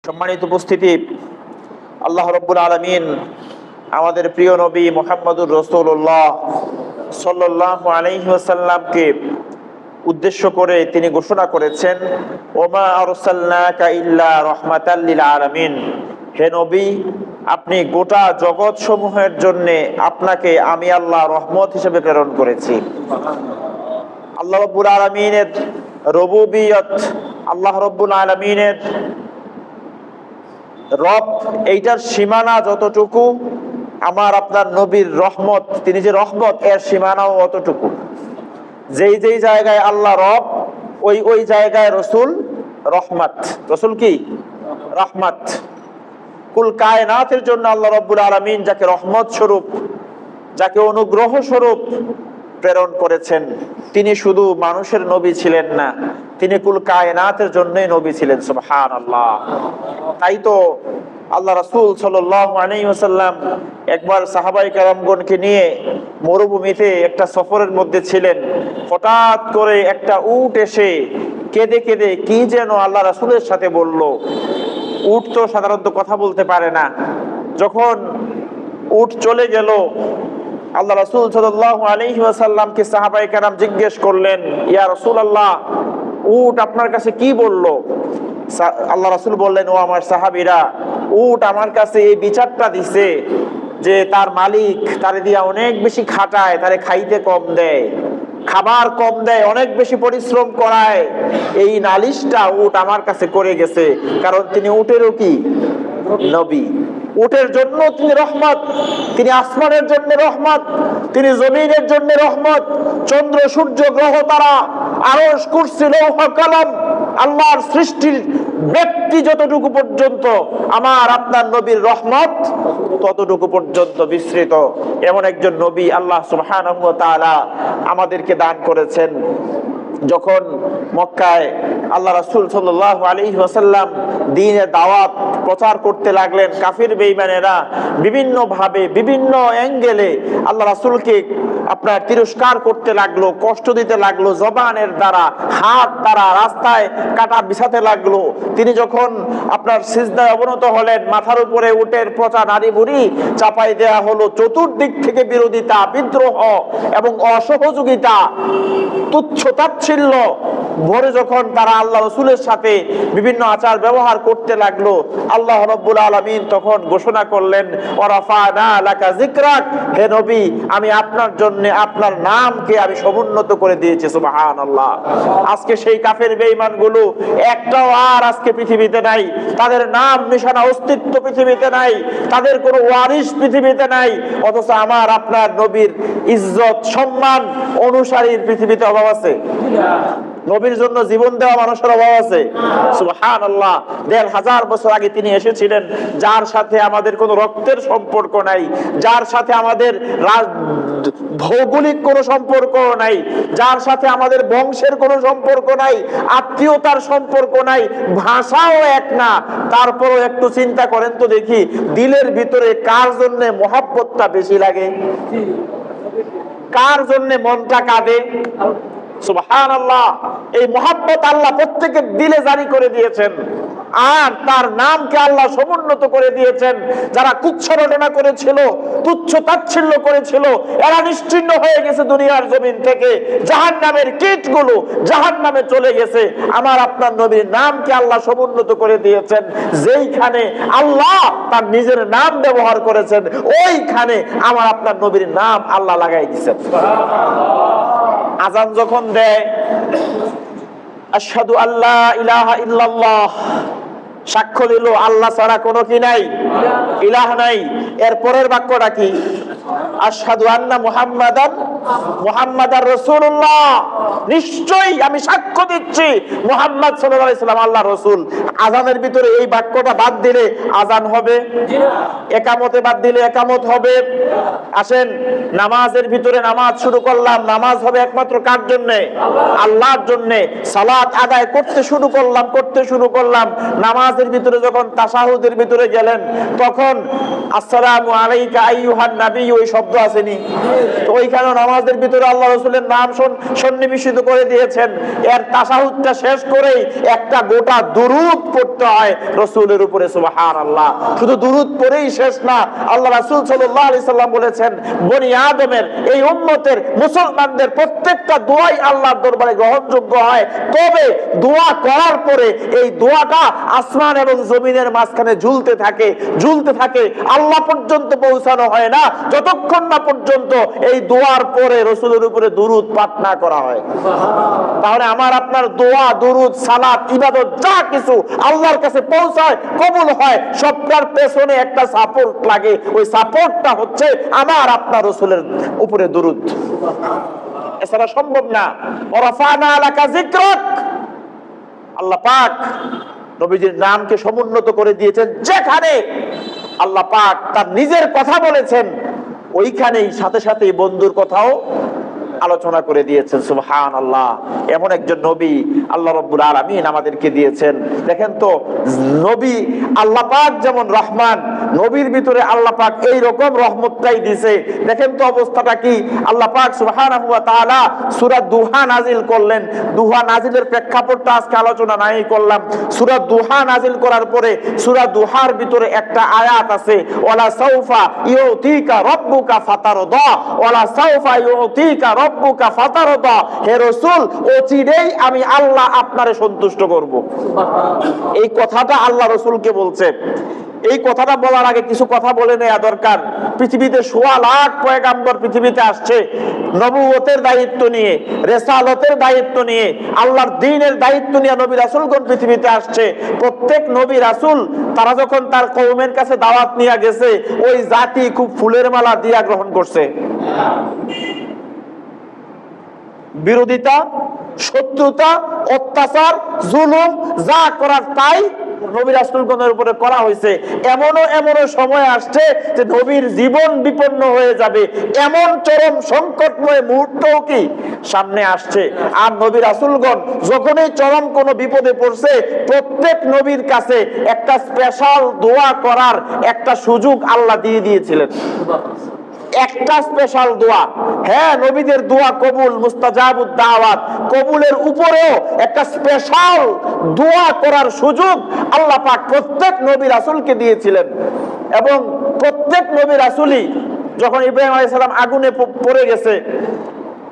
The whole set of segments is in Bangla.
সম্মানিত উপস্থিতি, আল্লাহ রাব্বুল আলামিন আমাদের প্রিয় নবী মুহাম্মদুর রাসূলুল্লাহ সাল্লাল্লাহু আলাইহি ওয়াসাল্লামকে উদ্দেশ্য করে তিনি ঘোষণা করেছেন, ওমা আরসালনাকা ইল্লা রাহমাতাল লিল আলামিন। হে নবী, আপনি গোটা জগৎ সমূহের জন্য আপনাকে আমি আল্লাহ রহমত হিসেবে প্রেরণ করেছি। আল্লাহ রাব্বুল আলামিনের রুবুবিয়ত, আল্লাহ রাব্বুল আলামিনের রব, এইটার সীমানা যতটুকু, আমার আপনার নবীর রহমত, তিনি যে রহমত, এর সীমানাও অতটুকু। যেই যেই জায়গায় আল্লাহ রব, ওই জায়গায় রসুল রহমত। রসুল কি? রহমত। কুল কায়নাতের জন্য আল্লাহ রাব্বুল আলামিন যাকে রহমত স্বরূপ, যাকে অনুগ্রহ স্বরূপ প্রেরণ করেছেন, তিনি শুধু মানুষের নবী ছিলেন না, তিনি কুল কায়নাতের জন্যই নবী ছিলেন। সুবহানাল্লাহ। তাই তো আল্লাহ রাসূল সাল্লাল্লাহু আলাইহি ওয়াসাল্লাম একবার সাহাবায়ে কেরামগণকে নিয়ে মরুভূমিতে একটা সফরের মধ্যে ছিলেন। হঠাৎ করে একটা উট এসে কেঁদে কেঁদে কি যেন আল্লাহ রাসূলের সাথে বলল। উট তো সাধারণত কথা বলতে পারে না। যখন উট চলে গেল, আল্লাহ রাসূল সাল্লাল্লাহু আলাইহি ওয়াসাল্লামকে সাহাবায়ে কেরাম জিজ্ঞেস করলেন, ইয়া রাসূলুল্লাহ, উট আপনার কাছে কি বলল? আল্লাহ রাসূল বললেন, ও আমার সাহাবীরা, উট আমার কাছে এই বিচারটা দিছে যে তার মালিক তারে দিয়া অনেক বেশি খাটায়, তারে খাইতে কম দেয়, খাবার কম দেয়, অনেক বেশি পরিশ্রম করায়। এই নালিশটা উট আমার কাছে করে গেছে, কারণ তিনি উটেরও কি? নবী। উটের জন্য তিনি রহমত, তিনি আসমানের জন্য রহমত, তিনি জমিনের জন্য রহমত। চন্দ্র, সূর্য, গ্রহ, তারা, আরশ, কুরসি, লৌহ, কলম, আল্লাহর সৃষ্টির ব্যক্তি যতটুকু পর্যন্ত আমার আপনার নবীর রহমত ততটুকু পর্যন্ত বিস্তৃত। এমন একজন নবী আল্লাহ সুবহানাহু ওয়া তাআলা আমাদেরকে দান করেছেন। যখন মক্কায় আল্লাহ রাসূল সাল্লাল্লাহু আলাইহি ওয়াসাল্লাম দ্বীনের দাওয়াত প্রচার করতে লাগলেন, কাফির বেঈমানেরা বিভিন্ন ভাবে, বিভিন্ন অ্যাঙ্গেলে আল্লাহ রাসূলকে আপনার তিরস্কার করতে লাগলো, কষ্ট দিতে লাগলো, জবানের দ্বারা, হাত দ্বারা রাস্তায় কাটা বিছাতে লাগলো। তিনি যখন আপনার সিজদায় অবনত হলেন, মাথার উপরে উটের পচা নারী ভুঁড়ি চাপাই দেয়া হলো। চতুর্দিক থেকে বিরোধিতা, বিদ্রোহ এবং অসহযোগিতা, তুচ্ছ তাচ্ছিল্য ভরে যখন তারা আল্লাহ রাসূলের সাথে বিভিন্ন আচার ব্যবহার করতে লাগলো, আল্লাহ রাব্বুল আলামিন তখন ঘোষণা করলেন, ওয়ারাফানা লাকা যিকরাক, হে নবী, আমি আপনার জন্য আপনার নামকে আমি সমুন্নত করে দিয়েছি। সুবহানাল্লাহ। আজকে সেই কাফের বেঈমানগুলো একটাও আর আজকে পৃথিবীতে নাই, তাদের নাম নিশানা অস্তিত্ব পৃথিবীতে নাই, তাদের কোনো ওয়ারিস পৃথিবীতে নাই। অথচ আমার আপনার নবীর ইজ্জত, সম্মান, অনুসারীর পৃথিবীতে অভাব আছে? নবীর জন্য জীবন দেওয়া মানুষের অভাব আছে? সুবহানাল্লাহ। ১৫০০ বছর আগে তিনি এসেছিলেন, যার সাথে আমাদের কোনো রক্তের সম্পর্ক নাই, যার সাথে আমাদের ভৌগোলিক কোনো সম্পর্ক নাই, যার সাথে আমাদের বংশের কোনো সম্পর্ক নাই, আত্মীয়তার সম্পর্ক নাই, ভাষাও এক না। তারপরও একটু চিন্তা করেন তো দেখি, দিলের ভিতরে কার জন্য মহব্বতটা বেশি লাগে? কার জন্য মনটা কাঁদে? সুবহানাল্লাহ। এই মহব্বত আল্লাহ প্রত্যেকের দিলে জারি করে দিয়েছেন, আর তার নামকে আল্লাহ সমুন্নত করে দিয়েছেন। যারা কুচ্ছরটনা করেছিল, তুচ্ছ তাচ্ছিল্য করেছিল, এরা নিশ্চিহ্ন হয়ে গেছে দুনিয়ার জমিন থেকে। জাহান্নামের কীটগুলো জাহান্নামে চলে গেছে। আমার আপনার নবীর নামকে আল্লাহ সমুন্নত করে দিয়েছেন। যেইখানে আল্লাহ তার নিজের নাম ব্যবহার করেছেন, ওইখানে আমার আপনার নবীর নাম আল্লাহ লাগাই দিয়েছেন। আযান যখন দেয়, আশহাদু আল্লা ইলাহা ইল্লাল্লাহ, সাক্ষ্য দিল আল্লাহ ছাড়া কোনো কি নাই, ইলাহ নাই। এর পরের বাক্যটা কি? আশহাদু আন্না মুহাম্মাদার রাসূলুল্লাহ, নিশ্চয়ই আমি সাক্ষ্য দিচ্ছি মুহাম্মদ সাল্লাল্লাহু আলাইহি ওয়াসাল্লাম আল্লাহর রাসূল। আযানের ভিতরে এই বাক্যটা বাদ দিলে আযান হবে? একামতে বাদ দিলে একামত হবে? আসেন, নামাজের ভিতরে নামাজ শুরু করলাম, নামাজ হবে একমাত্র কার জন্য? আল্লাহর জন্য। সালাত আদায় করতে শুরু করলাম, নামাজের ভিতরে যখন তাশাহুদের ভিতরে গেলেন, তখন আসসালামু আলাইকা আইয়ুহান নাবিয়্যু ওই শব্দ আসেনি? তো ওইখানে নামাজের ভিতরে আল্লাহ রাসূলের নাম সন্নিবেশিত করে দিয়েছেন। এর তাশাহুদটা শেষ করেই একটা গোটা দুরূদ পড়তে হয় রাসূলের উপরে, সুবহানাল্লাহ। শুধু দুরূদ পড়েই শেষ না, আল্লাহ রাসূল সাল্লাল্লাহু আলাইহি সাল্লাম বলেছেন বনি আদমের এই উম্মতের মুসলমানদের প্রত্যেকটা দোয়াই আল্লাহর দরবারে গ্রহণযোগ্য হয়, তবে দোয়া করার পরে এই দোয়াটা আসমান এবং জমিনের মাঝখানে ঝুলতে থাকে আল্লাহ পর্যন্ত পৌঁছানো হয় না, যতক্ষণ না পর্যন্ত এই দোয়ার পরে রাসূলের উপরে দুরূদ পাঠ না করা হয়। তাহলে আমার আপনার দোয়া, দুরূদ, সালাত, ইবাদত যা কিছু আল্লাহর কাছে পৌঁছায়, কবুল হয়, সবটার পেছনে একটা সাপোর্ট লাগে। ওই সাপোর্টটা হচ্ছে আমার আপনার রাসূলের উপরে দুরূদ, এছাড়া সম্ভব না। ওয়ারাফানা লাকা যিকরাক, আল্লাহ পাক নবীজির নামকে সমুন্নত করে দিয়েছেন। যেখানে আল্লাহ পাক তার নিজের কথা বলেছেন, ওইখানেই সাথে সাথে বন্ধুর কথাও আলোচনা করে দিয়েছেন। সুবহানাল্লাহ, এমন একজন নবী আল্লাহ রাব্বুল আলামিন আমাদেরকে দিয়েছেন। দেখেন তো, নবী আল্লাহ পাক যেমন রহমান, নবীর ভিতরে আল্লাহ পাক এই রকম রহমতটাই দিয়েছে। দেখেন তো অবস্থাটা কি। আল্লাহ পাক সুবহানাহু ওয়া তাআলা সূরা দুহা নাজিল করলেন। দুহা নাজিলের প্রেক্ষাপটটা আজকে আলোচনা নাই করলাম। সূরা দুহা নাজিল করার পরে সূরা দুহার ভিতরে একটা আয়াত আছে, ওয়ালা সাউফা ইউতিকা রাব্বুকা ফাতারদা, ওয়ালা সাউফা ইউতিকা রাব্বুকা ফাতারদা। হে রাসূল, অচিরেই আমি আল্লাহ আপনারে সন্তুষ্ট করব। এই কথাটা আল্লাহ রাসূলকে বলছে। এই কথাটা বলার আগে কিছু কথা বলে নেওয়া দরকার। পৃথিবীতে ১৬ লাখ পয়গাম্বর পৃথিবীতে আসছে নবুয়তের দায়িত্ব নিয়ে, রিসালাতের দায়িত্ব নিয়ে, আল্লাহর দ্বীনের দায়িত্ব নিয়ে নবী রাসূলগণ পৃথিবীতে আসছে। প্রত্যেক নবী রাসূল তারা যখন তার কওমের কাছে দাওয়াত নিয়ে গেছে, ওই জাতি খুব ফুলের মালা দিয়া গ্রহণ করছে। বিরোধিতা, শত্রুতা, অত্যাচার, জুলুম যা করার তাই নবী রাসূলগণের উপরে করা হয়েছে। এমনও সময় আসছে যে নবীর জীবন বিপন্ন হয়ে যাবে, এমন চরম সংকটময় মুহূর্তও কি সামনে আসছে। আর নবী রাসূলগণ যখনই চরম কোনো বিপদে পড়ছে, প্রত্যেক নবীর কাছে একটা স্পেশাল দোয়া করার একটা সুযোগ আল্লাহ দিয়ে দিয়েছিলেন। একটা স্পেশাল দোয়া। হ্যাঁ, নবীদের দোয়া কবুল, মুস্তাজাবুদ দাওয়াত, কবুলের উপরেও একটা স্পেশাল দোয়া করার সুযোগ আল্লাহ পাক প্রত্যেক নবী রাসূলকে দিয়েছিলেন। এবং প্রত্যেক নবী রাসূলই যখন ইব্রাহিম আলাইহিস সালাম আগুনে পড়ে গেছে,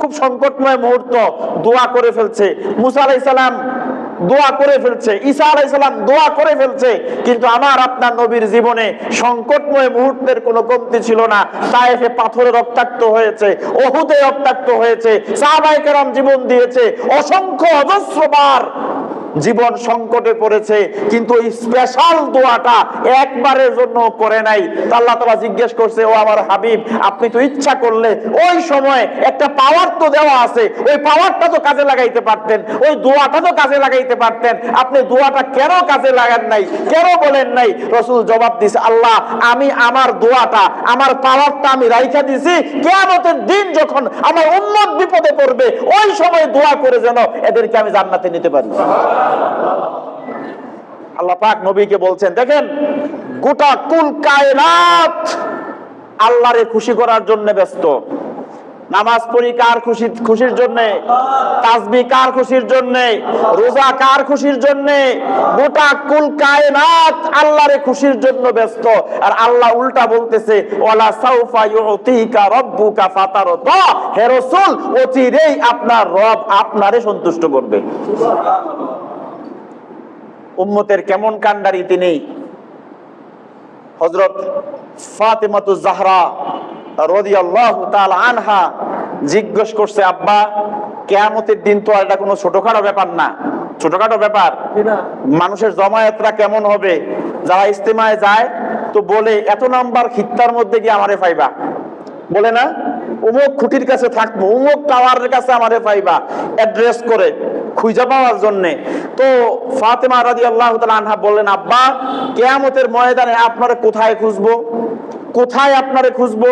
খুব সংকটময় মুহূর্ত, দোয়া করে ফেলছে। মুসা আলাইহিস সালাম দোয়া করে ফেলছে, ঈসা আলাইহিস সালাম দোয়া করে ফেলছে, কিন্তু আমার আপনার নবীর জীবনে সংকটময় মুহূর্তের কোনো কমতি ছিল না। তায়েফে পাথরে রক্তাক্ত হয়েছে, উহুদে রক্তাক্ত হয়েছে, সাহাবায়ে কেরাম জীবন দিয়েছে, অসংখ্য অজস্রবার জীবন সংকটে পড়েছে, কিন্তু এই স্পেশাল দোয়াটা একবারের জন্য করে নাই। আল্লাহ তাআলা জিজ্ঞেস করছে, ও আমার হাবিব, আপনি তো ইচ্ছা করলে ওই সময় একটা পাওয়ার তো দেওয়া আছে, ওই পাওয়ারটা তো কাজে লাগাইতে পারতেন, ওই দোয়াটা তো কাজে লাগাইতে পারতেন, আপনি দোয়াটা কেন কাজে লাগান নাই, কেন বলেন নাই? রাসূল জবাব দিয়েছে, আল্লাহ, আমি আমার দোয়াটা, আমার পাওয়ারটা আমি রাইখা দিছি, কিয়ামতের দিন যখন আমার উম্মত বিপদে পড়বে, ওই সময় দোয়া করে যেন এদেরকে আমি জান্নাতে নিতে পারি। আল্লাহ পাক নবীকে বলছেন, দেখেন, গোটা কুল কায়নাত আল্লাহরে খুশি করার জন্য ব্যস্ত। নামাজ পড়ি কার খুশির জন্য, তাসবিহ কার খুশির জন্য, রোজা কার খুশির জন্য, গোটা কুল কায়নাত আল্লাহরে খুশির জন্য ব্যস্ত। আর আল্লাহ উল্টা বলতেছে, ওয়ালা সাউফা ইউতিকা রাব্বুকা ফাতারদা। হে রাসূল, অচিরেই আপনার রব আপনারে সন্তুষ্ট করবে। উম্মতের কেমন কান্ডারি তিনি। হযরত ফাতেমাতুজ জাহরা রাদিয়াল্লাহু তাআলা আনহা জিজ্ঞেস করছে, আব্বা, কিয়ামতের দিন তো এটা কোনো ছোটখাটো ব্যাপার না, ছোটখাটো ব্যাপার। মানুষের জমায়েতরা কেমন হবে? যারা ইজতেমায় যায় তো বলে, এত নাম্বার খিত্তার মধ্যে গিয়ে আমারে পাইবা, বলে না, অমুক খুঁটির কাছে থাকবো, অমুক টাওয়ারের কাছে আমারে পাইবা, অ্যাড্রেস করে খুঁজে পাওয়ার জন্য। তো ফাতেমা রাদিয়াল্লাহু তাআলা আনহা বললেন, আব্বা, কিয়ামতের ময়দানে আপনারে কোথায় খুঁজবো, কোথায় আপনারে খুঁজবো?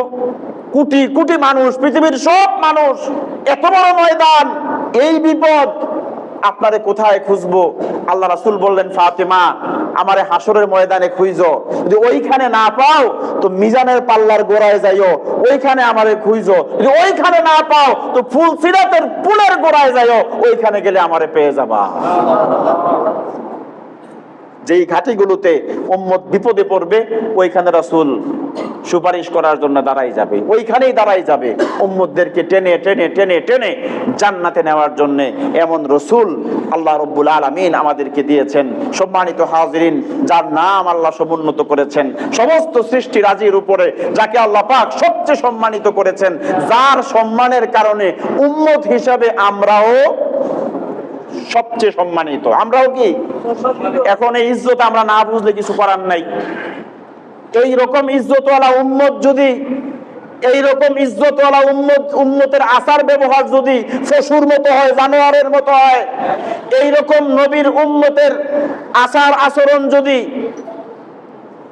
কোটি কোটি মানুষ, পৃথিবীর সব মানুষ, এত বড় ময়দান, এই বিপদ, আপনারে কোথায় খুঁজবো? আল্লাহ রাসূল বললেন, ফাতেমা, আমারে হাসরের ময়দানে খুঁজো, যদি ওইখানে না পাও তো মিজানের পাল্লার গোড়ায় যাইও, ওইখানে আমারে খুঁজো, যদি ওইখানে না পাও তো ফুলসিরাতের পুলের গোড়ায় যাইও, ওইখানে গেলে আমারে পেয়ে যাবা। যেই ঘাটিগুলোতে উম্মত বিপদে পড়বে ওইখানে রাসূল সুপারিশ করার জন্য দাঁড়াই যাবে, ওইখানেই দাঁড়াই যাবে উম্মতদেরকে টেনে টেনে টেনে টেনে জান্নাতে নেওয়ার জন্য। এমন রাসূল আল্লাহ রাব্বুল আলামিন আমাদেরকে দিয়েছেন। সম্মানিত হাজিরিন, যার নাম আল্লাহ সমুন্নত করেছেন সমস্ত সৃষ্টি রাজির উপরে, যাকে আল্লাহ পাক সবচেয়ে সম্মানিত করেছেন, যার সম্মানের কারণে উম্মত হিসাবে আমরাও সবচেয়ে সম্মানিত। আমরাও কি এখন এই ইজ্জত আমরা না বুঝলে কিছু করার নাই। এইরকম ইজ্জতওয়ালা উম্মত যদি, এইরকম ইজ্জতওয়ালা উম্মতের আচার ব্যবহার যদি পশুর মতো হয়, জানোয়ারের মতো হয়, এইরকম নবীর উম্মতের আচার আচরণ যদি,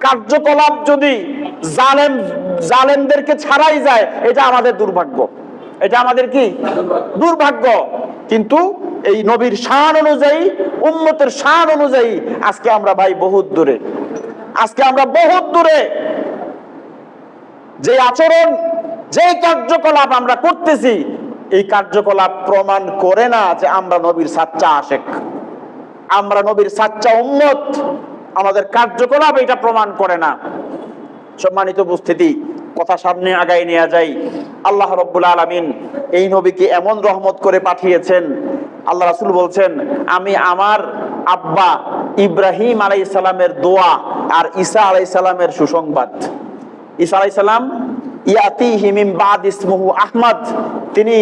কার্যকলাপ যদি জালেমদেরকে ছাড়াই যায়, এটা আমাদের দুর্ভাগ্য, এটা আমাদের কি দুর্ভাগ্য। কিন্তু এই নবীর শান অনুযায়ী, উম্মতের শান অনুযায়ী আজকে আমরা ভাই বহুত দূরে, আজকে আমরা বহুত দূরে। যে আচরণ, যে কার্যকলাপ আমরা করতেছি, এই কার্যকলাপ প্রমাণ করে না যে আমরা নবীর সাচ্চা আশেক, আমরা নবীর সাচ্চা উম্মত। আমাদের কার্যকলাপ এটা প্রমাণ করে না। সম্মানিত উপস্থিতি, কথা সামনে আগায় নিয়ে যাই। আল্লাহ রাব্বুল আলামিন এই নবীকে এমন রহমত করে পাঠিয়েছেন। আল্লাহ রাসূল বলছেন, আমি আমার আব্বা ইব্রাহিম আলাইহিস সালামের দোয়া আর ঈসা আলাইহিস সালামের সুসংবাদ। ঈসা আলাইহিস সালাম ইয়াতিহি মিন বাদ ইসমুহু আহমদ, তিনি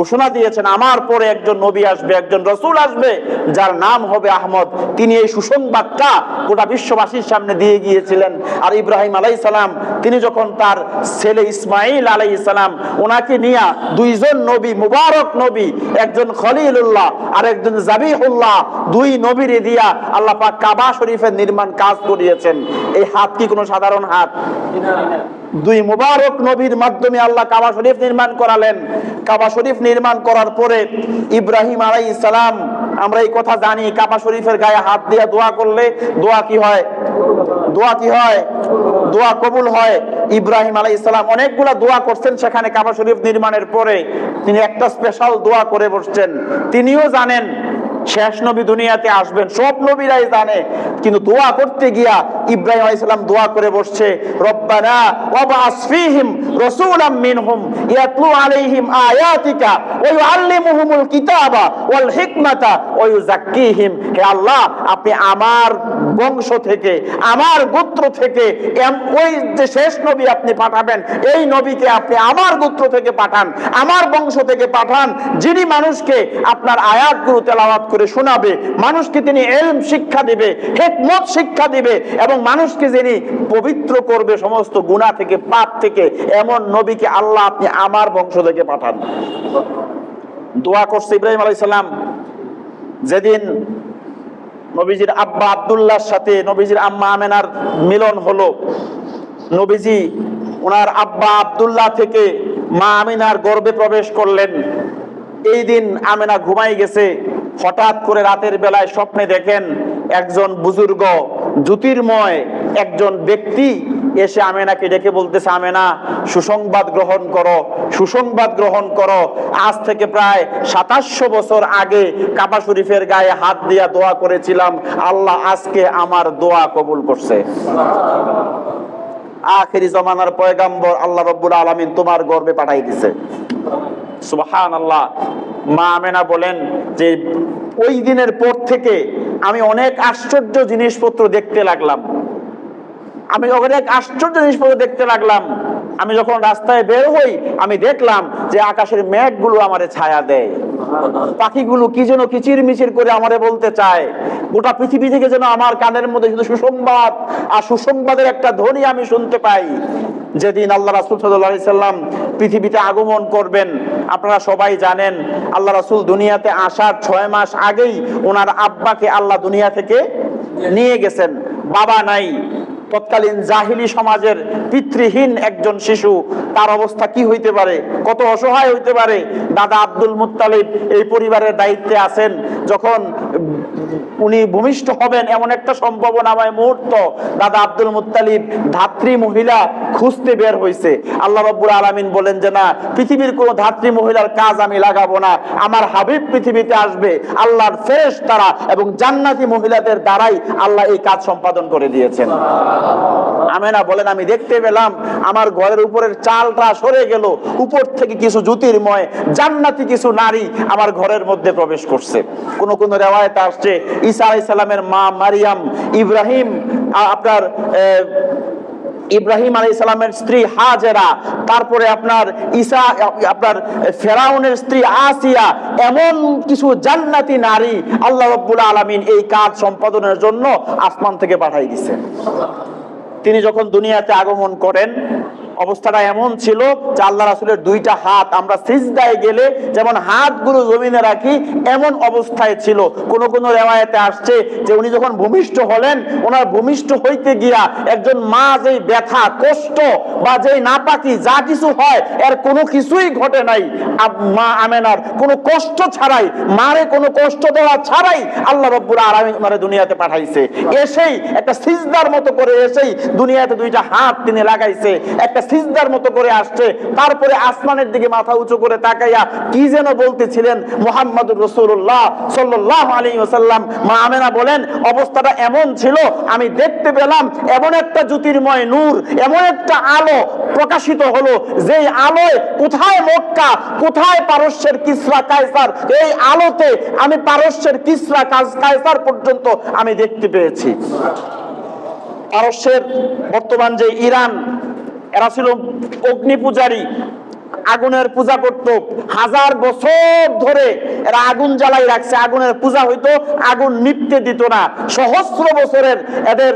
ঘোষণা দিয়েছেন আমার পরে একজন নবী আসবে, একজন রাসূল আসবে যার নাম হবে আহমদ। তিনি এই সুসংবাদটা গোটা বিশ্ববাসীর সামনে দিয়ে গিয়েছিলেন। আর ইব্রাহিম আলাইহিস সালাম তিনি যখন তার ছেলে ইসমাঈল আলাইহিস সালাম ওনাকে নিয়ে দুইজন নবী, মুবারক নবী, একজন খলিলুল্লাহ আর একজন জাবিহুল্লাহ, দুই নবীরে দিয়া আল্লাহ পাক কাবা শরীফের নির্মাণ কাজ করিয়েছেন। এই হাত কি কোনো সাধারণ হাত? দুই মুবারক নবীর মাধ্যমে আল্লাহ কাবা শরীফ নির্মাণ করালেন। কাবা শরীফ নির্মাণ করার পরে ইব্রাহিম আলাইহিস সালাম, আমরা এই কথা জানি, কাবা শরীফের গায়ে হাত দিয়ে দোয়া করলে দোয়া কি হয়? দোয়া কি হয়? দোয়া কবুল হয়। ইব্রাহিম আলাইহিস সালাম অনেকগুলা দোয়া করছেন সেখানে কাবা শরীফ নির্মাণের পরে, তিনি একটা স্পেশাল দোয়া করে বসছেন। তিনিও জানেন শেষ নবী দুনিয়াতে আসবেন, সব নবীরাই জানে, কিন্তু দোয়া করতে গিয়া ইব্রাহিম আলাইহিস সালাম দোয়া করে বসছে, রব্বানা ওয়াবআস ফীহিম রাসূলাম মিনহুম ইয়াতলু আলাইহিম আয়াতিকা ওয়া ইউআল্লিমুহুমুল কিতাবা ওয়াল হিকমাতা ওয়া ইউযাক্কিহিম। হে আল্লাহ, আপনি আমার বংশ থেকে, আমার গোত্র থেকে ওই যে শেষ নবী আপনি পাঠাবেন, এই নবীকে আপনি আমার গোত্র থেকে পাঠান, আমার বংশ থেকে পাঠান, যিনি মানুষকে আপনার আয়াতগুলো তেলাওয়াত করে শোনাবে, মানুষকে তিনি ইলম শিক্ষা দিবে, হিকমত শিক্ষা দিবে, এবং মানুষকে যিনি পবিত্র করবে সমস্ত গুনাহ থেকে, পাপ থেকে, এমন নবীকে আল্লাহ আপনি আমার বংশ থেকে পাঠান। দোয়া করছে ইব্রাহিম আলাইহিস সালাম। যেদিন নবীজির আব্বা আব্দুল্লাহর সাথে নবীজির আম্মা আমেনার মিলন হলো, নবীজি ওনার আব্বা আব্দুল্লাহ থেকে মা আমিনার গর্ভে প্রবেশ করলেন। এই দিন আমেনা ঘুমাই গেছে। হঠাৎ করে রাতের বেলায় স্বপ্নে দেখেন একজন বুজুর্গ, জ্যোতির্ময় একজন ব্যক্তি এসে আমেনাকে ডেকে বলতেছে, আমেনা সুসংবাদ গ্রহণ করো, সুসংবাদ গ্রহণ করো। আজ থেকে প্রায় 2700 বছর আগে কাবা শরীফের গায়ে হাত দিয়া দোয়া করেছিলাম, আল্লাহ আজকে আমার দোয়া কবুল করছে। আখেরি জামানার পয়গাম্বর আল্লাহ রাব্বুল আলামিন তোমার গর্ভে পাঠাই দিয়েছে। সুবহানাল্লাহ। মা আমেনা বলেন যে ওই দিনের পর থেকে আমি অনেক আশ্চর্য জিনিসপত্র দেখতে লাগলাম, আমি অনেক আশ্চর্য জিনিসপত্র দেখতে লাগলাম। আমি যখন রাস্তায় বের হই আমি দেখলাম যে আকাশের মেঘগুলো আমারে ছায়া দেয়, পাখিগুলো কি যেন কিচিরমিচির করে আমারে বলতে চায়, গোটা পৃথিবী থেকে যেন আমার কানের মধ্যে শুধু সুসংবাদ আর সুসংবাদের একটা ধ্বনি আমি শুনতে পাই। যেদিন আল্লাহ রাসূল সাল্লাল্লাহু আলাইহি সাল্লাম পৃথিবীতে আগমন করবেন, আপনারা সবাই জানেন আল্লাহ রাসূল দুনিয়াতে আসার 6 মাস আগেই ওনার আব্বাকে আল্লাহ দুনিয়া থেকে নিয়ে গেছেন। বাবা নাই, তৎকালীন জাহিলি সমাজের পিতৃহীন একজন শিশু, তার অবস্থা কি হইতে পারে, কত অসহায় হইতে পারে। দাদা আব্দুল মুত্তালিব এই পরিবারের দায়িত্বে আছেন, যখন উনি ভূমিষ্ঠ হবেন এমন একটা সম্ভাবনাময় মুহূর্ত, দাদা আব্দুল মুত্তালিব ধাত্রী মহিলা খুঁজতে বের হয়েছে। আল্লাহ রাব্বুল আলামিন বলেন যে না, পৃথিবীর কোন ধাত্রী মহিলার কাজ আমি লাগাবো না, আমার হাবিব পৃথিবীতে আসবে, আল্লাহর ফেরেশতারা এবং জান্নাতি মহিলাদের দ্বারাই আল্লাহ এই কাজ সম্পাদন করে দিয়েছেন। আমেনা বলেন, আমি দেখতে পেলাম আমার ঘরের উপরের চালটা সরে গেল, উপর থেকে কিছু জ্যোতির্ময় জান্নাতি কিছু নারী আমার ঘরের মধ্যে প্রবেশ করছে। কোন কোন রিওয়ায়াতে আসছে ঈসা আলাইহিস সালামের মা মারিয়াম, ইব্রাহিম আলাইহিস সালামের স্ত্রী হাজেরা, তারপরে আপনার ফেরাউনের স্ত্রী আসিয়া, এমন কিছু জান্নাতি নারী আল্লাহ রাব্বুল আলামিন এই কাজ সম্পাদনের জন্য আসমান থেকে পাঠাই দিয়েছেন। তিনি যখন দুনিয়াতে আগমন করেন অবস্থাটা এমন ছিল যে আল্লাহ রাসূলের দুইটা হাত আমরা সিজদায় গেলে যেমন হাতগুলো জমিনে রাখি এমন অবস্থায় ছিল। কোন কোন রিওয়ায়াতে আসছে যে উনি যখন ভূমিষ্ঠ হলেন, ওনার ভূমিষ্ঠ হইতে গিয়া একজন মা যেই ব্যথা কষ্ট বা যেই নাপাকি যা কিছু হয় এর কোনো কিছুই ঘটে নাই, মা আমেনার কোনো কষ্ট ছাড়াই, মারে কোনো কষ্ট দেওয়া ছাড়াই আল্লাহ রাব্বুল আলামিন ওনারে দুনিয়াতে পাঠাইছে। এসেই একটা সিজদার মতো করে এসেই দুনিয়াতে দুইটা হাত তিনি লাগাইছে, একটা সিজদার মতো করে আসছে। তারপরে আসমানের দিকে মাথা উঁচু করে তাকাইয়া কি যেন বলতেছিলেন মুহাম্মদুর রাসূলুল্লাহ সাল্লাল্লাহু আলাইহি ওয়াসাল্লাম। মা আমেনা বলেন, অবস্থাটা এমন ছিল আমি দেখতে পেলাম এমন একটা জ্যোতির্ময় নূর, এমন একটা আলো প্রকাশিত হলো, যেই আলোয় কোথায় মক্কা, কোথায় পারস্যের কিসরা কায়সার, এই আলোতে আমি পারস্যের কিসরা কায়সার পর্যন্ত আমি দেখতে পেয়েছি। পারস্যের বর্তমান যে ইরান, এরা ছিল অগ্নি পূজারী, আগুনের পূজা করত। 1000 বছর ধরে এরা আগুন জ্বালাই রাখছে, আগুনের পূজা হইতো, আগুন নিভতে দিত না। সহস্র বছরের এদের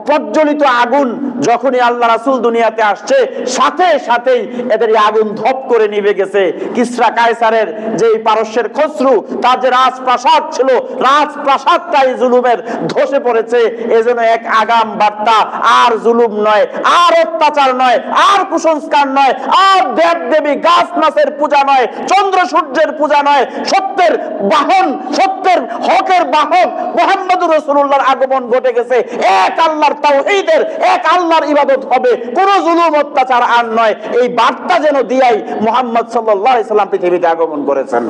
প্রজ্বলিত আগুন যখনই আল্লাহ রাসূল দুনিয়াতে আসছে সাথে সাথেই এদের আগুন ধপ করে নিভে গেছে। কিসরা কায়সারের যে পারস্যের খসরু, তার যে রাজপ্রাসাদ ছিল, রাজপ্রাসাদটাই জুলুমের ধসে পড়েছে। এজন্য এক আগাম বার্তা, আর জুলুম নয়, আর অত্যাচার নয়, আর কুসংস্কার নয়, আর দেবী গাছ নাচের পূজা নয়, চন্দ্র সূর্যের পূজা নয়, সত্যের বাহন, সত্যের হকের বাহক মুহাম্মদুর রাসূলুল্লাহর আগমন ঘটে গেছে। এক আল্লাহর তাওহীদের, এক আল্লাহর ইবাদত হবে, কোন জুলুম অত্যাচার আর নয়। এই বার্তা যেন দিয়াই মুহাম্মদ সাল্লাল্লাহু আলাইহি সাল্লাম পৃথিবীতে আগমন করেছেন।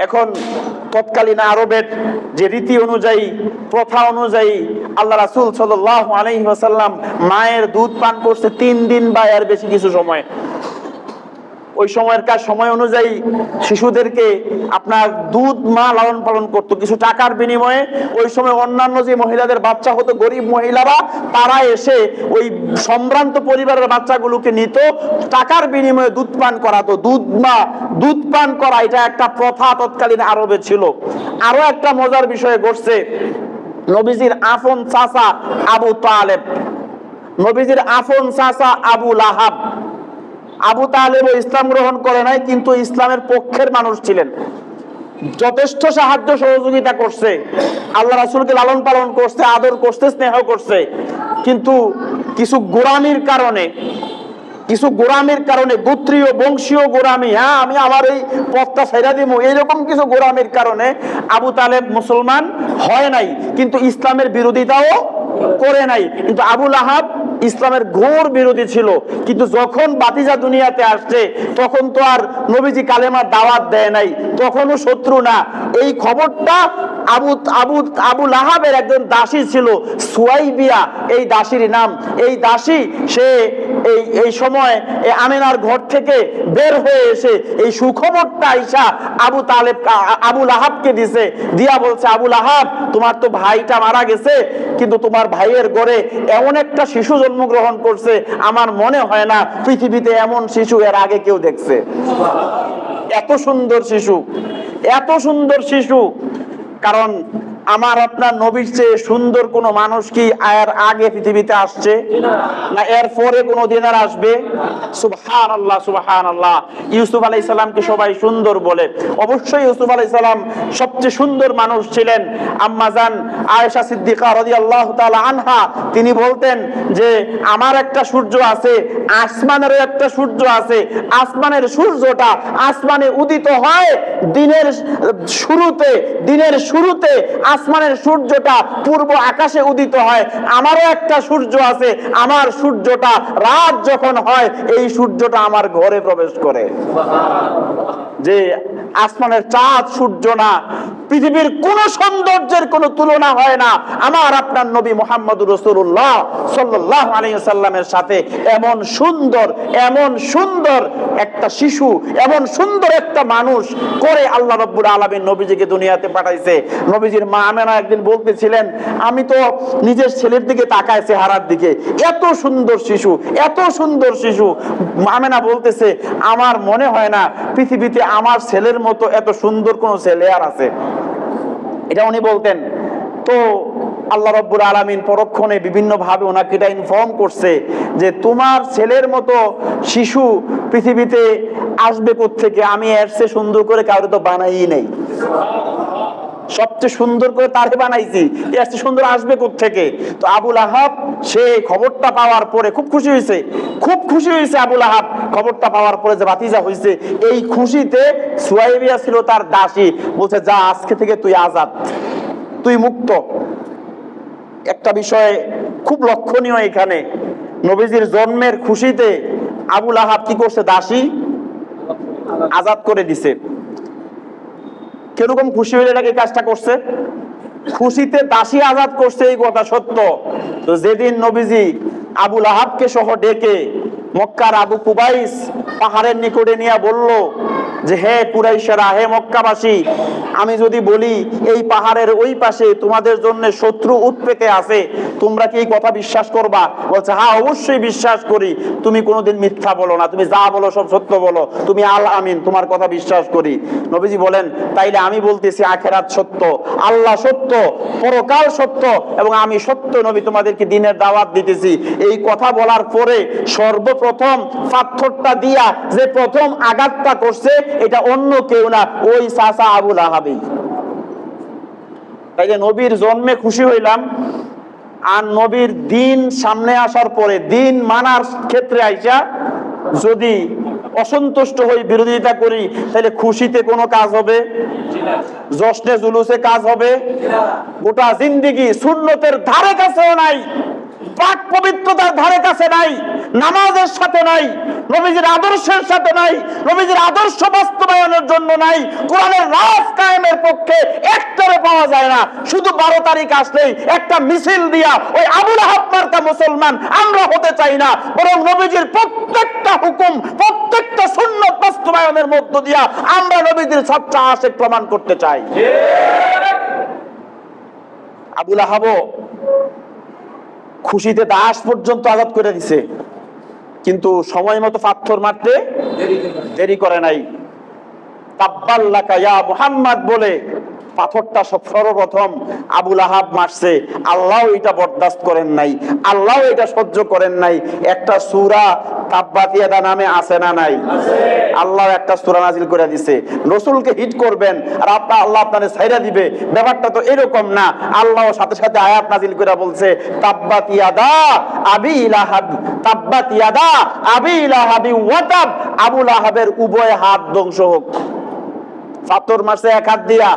এখন তৎকালীন আরবের যে রীতি অনুযায়ী, প্রথা অনুযায়ী আল্লাহ রাসূল সাল্লাল্লাহু আলাইহি ওয়াসাল্লাম মায়ের দুধ পান করছে 3 দিন বা এর বেশি কিছু সময়। ওই সময়কার সময় অনুযায়ী শিশুদেরকে আপনার দুধ মা লালন পালন করতো কিছু টাকার বিনিময়ে। ওই সময় অন্যান্য যে মহিলাদের বাচ্চা হতো, গরিব মহিলারা, তারা এসে ওই সম্ভ্রান্ত পরিবারের বাচ্চাগুলোকে নিত, টাকার বিনিময়ে দুধ পান করাতো। দুধ পান করা এটা একটা প্রথা তৎকালীন আরবে ছিল। আরো একটা মজার বিষয় ঘটছে, নবীজির আপন চাচা আবু তালেব, নবীজির আপন চাচা আবু লাহাব। আবু তালেব ইসলাম গ্রহণ করে নাই, কিন্তু ইসলামের পক্ষের মানুষ ছিলেন, যথেষ্ট সাহায্য সহযোগিতা করছে, আল্লাহ রাসূলকে লালন পালন করছে, আদর করছে, স্নেহ করছে। কিন্তু কিছু গোরামির কারণে, গোত্রীয় বংশীয় গোরামি, হ্যাঁ আমি আমার এই পথটা ছেড়ে দিব, এইরকম কিছু গোরামির কারণে আবু তালেব মুসলমান হয় নাই, কিন্তু ইসলামের বিরোধিতাও করে নাই। কিন্তু আবু লাহাব ইসলামের ঘোর বিরোধী ছিল। কিন্তু যখন বাতিজা দুনিয়াতে আসছে তখন তো আর নবীজি কালেমার দাওয়াত দেয় নাই, তখনও শত্রু না। এই খবরটা আবু লাহাবের একজন দাসী ছিল, সুয়াইবিয়া এই দাসীর নাম। এই দাসী সে এই সময় আমেনার ঘর থেকে বের হয়ে এসে এই সুখবরটা আইসা আবু লাহাবকে দিছে, দিয়া বলছে, আবু লাহাব তোমার তো ভাইটা মারা গেছে, কিন্তু তোমার ভাইয়ের ঘরে এমন একটা শিশু জন্মগ্রহণ করছে, আমার মনে হয় না পৃথিবীতে এমন শিশু এর আগে কেউ দেখছে। এত সুন্দর শিশু, এত সুন্দর শিশু। কারণ আমার আপনার নবীর চেয়ে সুন্দর কোন মানুষ কি এর আগে পৃথিবীতে আসছে না এর পরে কোন দিন আর আসবে? সুবহানাল্লাহ, সুবহানাল্লাহ। ইউসুফ আলাইহিস সালামকে সবাই সুন্দর বলে, অবশ্যই ইউসুফ আলাইহিস সালাম সবচেয়ে সুন্দর মানুষ ছিলেন। আম্মা জান আয়েশা সিদ্দিকা রাদিয়াল্লাহু তাআলা আনহা তিনি বলতেন যে আমার একটা সূর্য আছে, আসমানেরও একটা সূর্য আছে। আসমানের সূর্যটা আসমানে উদিত হয় দিনের শুরুতে আসমানের সূর্যটা পূর্ব আকাশে উদিত হয়। আমারও একটা সূর্য আছে, আমার সূর্যটা রাত যখন হয় এই সূর্যটা আমার ঘরে প্রবেশ করে। যে আসমানের চাঁদ সূর্য না, পৃথিবীর কোন সৌন্দর্যের কোন তুলনা হয় না আমার আপনার নবী মুহাম্মদুর রাসূলুল্লাহ সাল্লাল্লাহু আলাইহি সাল্লামের সাথে। এমন সুন্দর একটা শিশু, এমন সুন্দর একটা মানুষ করে আল্লাহ রাব্বুল আলামিন নবীজিকে দুনিয়াতে পাঠাইছে। নবীজির মা আমেনা একদিন বলতেছিলেন, আমি তো নিজের ছেলের দিকে তাকাই চেহারার দিকে, এত সুন্দর শিশু। আমেনা বলতেছে, আমার মনে হয় না পৃথিবীতে আমার ছেলের মতো এত সুন্দর কোন ছেলে আর আছে। এটা উনি বলতেন। তো আল্লাহ রাব্বুল আলামিন পরক্ষণে বিভিন্ন ভাবে ওনাকে এটা ইনফর্ম করছে যে তোমার ছেলের মতো শিশু পৃথিবীতে আসবে কোত্থেকে? আমি এর চেয়ে সুন্দর করে কাউকে তো বানাই নাই, সবচেয়ে সুন্দর করে তারে বানাইছি, এর চেয়ে সুন্দর আসবে কোত্থেকে? তো আবুল আহাব সে খবরটা পাওয়ার পরে খুব খুশি হয়েছে। আবুল আহাব খবরটা পাওয়ার পরে যে ভাতিজা হয়েছে, এই খুশিতে সুয়াইবিয়া ছিল তার দাসী, বলছে যা আজকে থেকে তুই আজাদ, তুই মুক্ত। একটা বিষয় খুব লক্ষণীয় এখানে, নবীজির জন্মের খুশিতে আবুল আহাব কি করছে? দাসী আজাদ করে দিছে। কিরকম খুশি হয়ে এটাকে কাজটা করছে? খুশিতে দাসী আজাদ করছে, এই কথা সত্য। তো যেদিন নবীজি আবুল আহাবকে সহ ডেকে মক্কার আবু কুবাইস পাহাড়ের নিকটে নিয়ে বলল যে হে কুরাইশেরা, হে মক্কাবাসী, আমি যদি বলি এই পাহাড়ের ওই পাশে তোমাদের জন্য শত্রু উৎপেতে আছে, তোমরা কি এই কথা বিশ্বাস করবা? বলছে হ্যাঁ অবশ্যই বিশ্বাস করি, তুমি কোনোদিন মিথ্যা বলো না, তুমি যা বলো সব সত্য বলো, তুমি আল আমিন, তোমার কথা বিশ্বাস করি। নবীজি বলেন তাইলে আমি বলতেছি আখিরাত সত্য, আল্লাহ সত্য, পরকাল সত্য এবং আমি সত্য নবী, তোমাদেরকে দ্বীনের দাওয়াত দিতেছি। এই কথা বলার পরে সর্বপ্রথম পাথরটা দিয়া যে প্রথম আঘাতটা করছে এটা অন্য কেউ না, ওই চাচা আবুল আহাবই। তাই যে নবীর জন্মে খুশি হইলাম, আর নবীর দিন সামনে আসার পরে দিন মানার ক্ষেত্রে আইসা যদি অসন্তুষ্ট হই, বিরোধিতা করি, তাহলে খুশিতে কোনো কাজ হবে? জশ্নে জুলুসে কাজ হবে? গোটা জিন্দেগি সুন্নতের ধারে কাছেও নাই, পাক পবিত্রতার ধারে কাছে নাই, নামাজের সাথে নাই, নবীজির আদর্শের সাথে নাই, নবীজির আদর্শ বাস্তবায়নের জন্য নাই, কোরআনের রাজ কায়েমের পক্ষে একটারে পাওয়া যায় না। শুধু 12 তারিখ আসলেই একটা মিছিল দিয়া ওই আবুল আহাব মার্কা মুসলমান আমরা হতে চাই না, বরং নবীজির প্রত্যেকটা হুকুম, প্রত্যেকটা সুন্নাত বাস্তবায়নের মধ্য দিয়া আমরা নবীজির সচ্চা আশিক প্রমাণ করতে চাই। আবুল আহাব খুশিতে দাস পর্যন্ত আজাদ করে দিছে, কিন্তু সময় মতো পাথর মারতে দেরি করে নাই। তাব্বাল্লাকা ইয়া মুহাম্মদ বলে পাথরটা সর্বপ্রথম আবুল আহাব মারছে। আল্লাহ এটা বরদাস্ত করেন নাই, আল্লাহ এটা সহ্য করেন নাই। একটা সূরা তাব্বাত ইয়াদা নামে আছে না নাই? আল্লাহ একটা সূরা নাজিল করে দিছে, রাসূলকে হিট করবেন আর আল্লাহ আপনাদের ছাইরা দিবে। ব্যাপারটা তো এরকম না। আল্লাহ সাথে সাথে আয়াত নাজিল করে বলছে তাব্বাত ইয়াদা আবি লাহাব, তাব্বাত ইয়াদা আবি লাহাবি ওয়া তাব, আবুল আহাবের উভয় হাত ধ্বংস হোক। পাথর মারছে এক হাত দিয়া,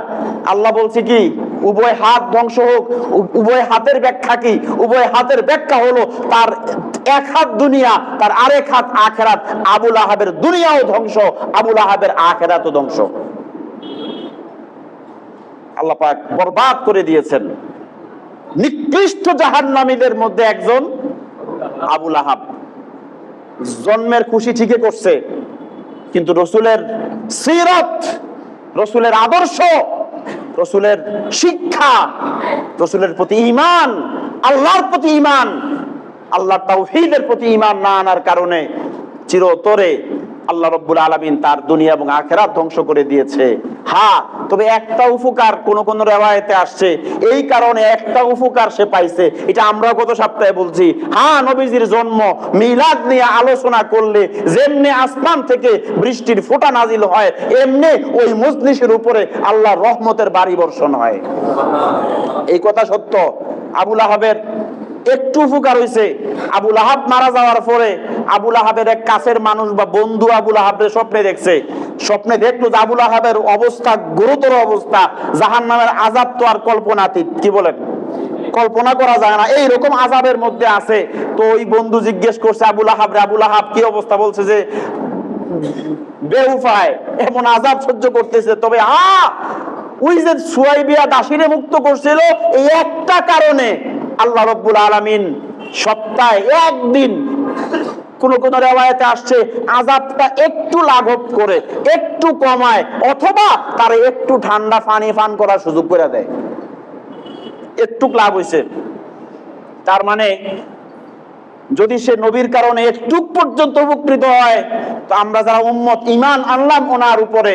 আল্লাহ বলছে কি উভয় হাত ধ্বংস হোক। উভয় হাতের ব্যাখ্যা কি? উভয় হাতের ব্যাখ্যা হলো তার এক হাত দুনিয়া, তার আরেক হাত আখিরাত। আবুল আহাবের দুনিয়াও ধ্বংস, আবুল আহাবের আখিরাতও ধ্বংস। আল্লাহ পাক বরবাদ করে দিয়েছেন। নিকৃষ্ট জাহান্নামীদের মধ্যে একজন আবুল আহাব। জন্মের খুশি ঠিকই করছে, কিন্তু রসুলের সিরাত, রসুলের আদর্শ, রসুলের শিক্ষা, রসুলের প্রতি ঈমান, আল্লাহর প্রতি ঈমান, আল্লাহর তাওহীদের প্রতি ঈমান না আনার কারণে চিরতরে আল্লাহ রাব্বুল আলামিন তার দুনিয়া এবং আখিরাত ধ্বংস করে দিয়েছে। হ্যাঁ, তবে একটা উপকার কোন কোন রিওয়ায়াতে আসছে, এই কারণে একটা উপকার সে পাইছে, এটা আমরা গত সপ্তাহে বলছি। হ্যাঁ, নবীজির জন্ম মিলাদ নিয়ে আলোচনা করলে যেমনি আসমান থেকে বৃষ্টির ফোঁটা নাজিল হয়, এমনি ওই মজলিসের উপরে আল্লাহর রহমতের বাড়ি বর্ষণ হয়। এই কথা সত্য। আবুল আহাবের একটু উপকার হয়েছে। আবুল আহাব মারা যাওয়ার পরে আবুল আহাবের এক কাছের মানুষ বা বন্ধু আবুল আহাবের স্বপ্নে দেখছে। স্বপ্নে দেখলো যে আবুল আহাবের অবস্থা গুরুতর অবস্থা, জাহান্নামের আযাব তো আর কল্পনাতীত, কি বলেন, কল্পনা করা যায় না, এইরকম আযাবের মধ্যে আছে। তো ওই বন্ধু জিজ্ঞেস করছে আবুল আহাব, আবুল আহাব কি অবস্থা? বলছে যে বেউফায় এমন আযাব সহ্য করতেছে। তবে ওই যে সুয়াইবিয়া দাসীরে মুক্ত করছিল, এই একটা কারণে আল্লাহ রাব্বুল আলামিন সপ্তাহে একদিন কোন কোন রিওয়ায়াতে আসছে আযাবটা একটু লাঘব করে, একটু কমায়, অথবা তার একটু ঠান্ডা পানি পান করার সুযোগ করে দেয়। একটু লাভ হইছে। তার মানে যদি সে নবীর কারণে একটু পর্যন্ত উপকৃত হয়, তো আমরা যারা উম্মত ঈমান আনলাম ওনার উপরে,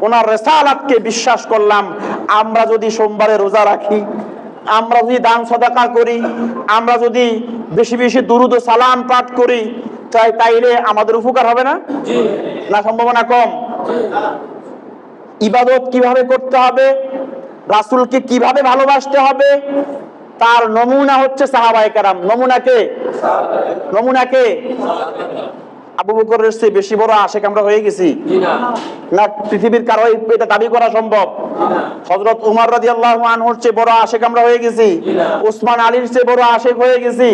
ওনার রিসালাতকে বিশ্বাস করলাম, আমরা যদি সোমবারে রোজা রাখি, আমরা যদি দান সাদাকা করি, আমরা যদি বেশি বেশি দুরূদ ও সালাম পাঠ করি, তাইলে আমাদের উপকার হবে না? না সম্ভাবনা কম? ইবাদত কিভাবে করতে হবে, রাসূলকে কিভাবে ভালোবাসতে হবে, তার নমুনা হচ্ছে সাহাবায়ে কেরাম। নমুনাকে আবু বকরের চেয়ে বেশি বড় আশিক আমরা হয়ে গেছি না? পৃথিবীর কারো এটা দাবি করা সম্ভব? হযরত উমর রাদিয়াল্লাহু আনহুর চেয়ে বড় আশিক আমরা হয়ে গেছি? উসমান আলীর চেয়ে বড় আশিক হয়ে গেছি?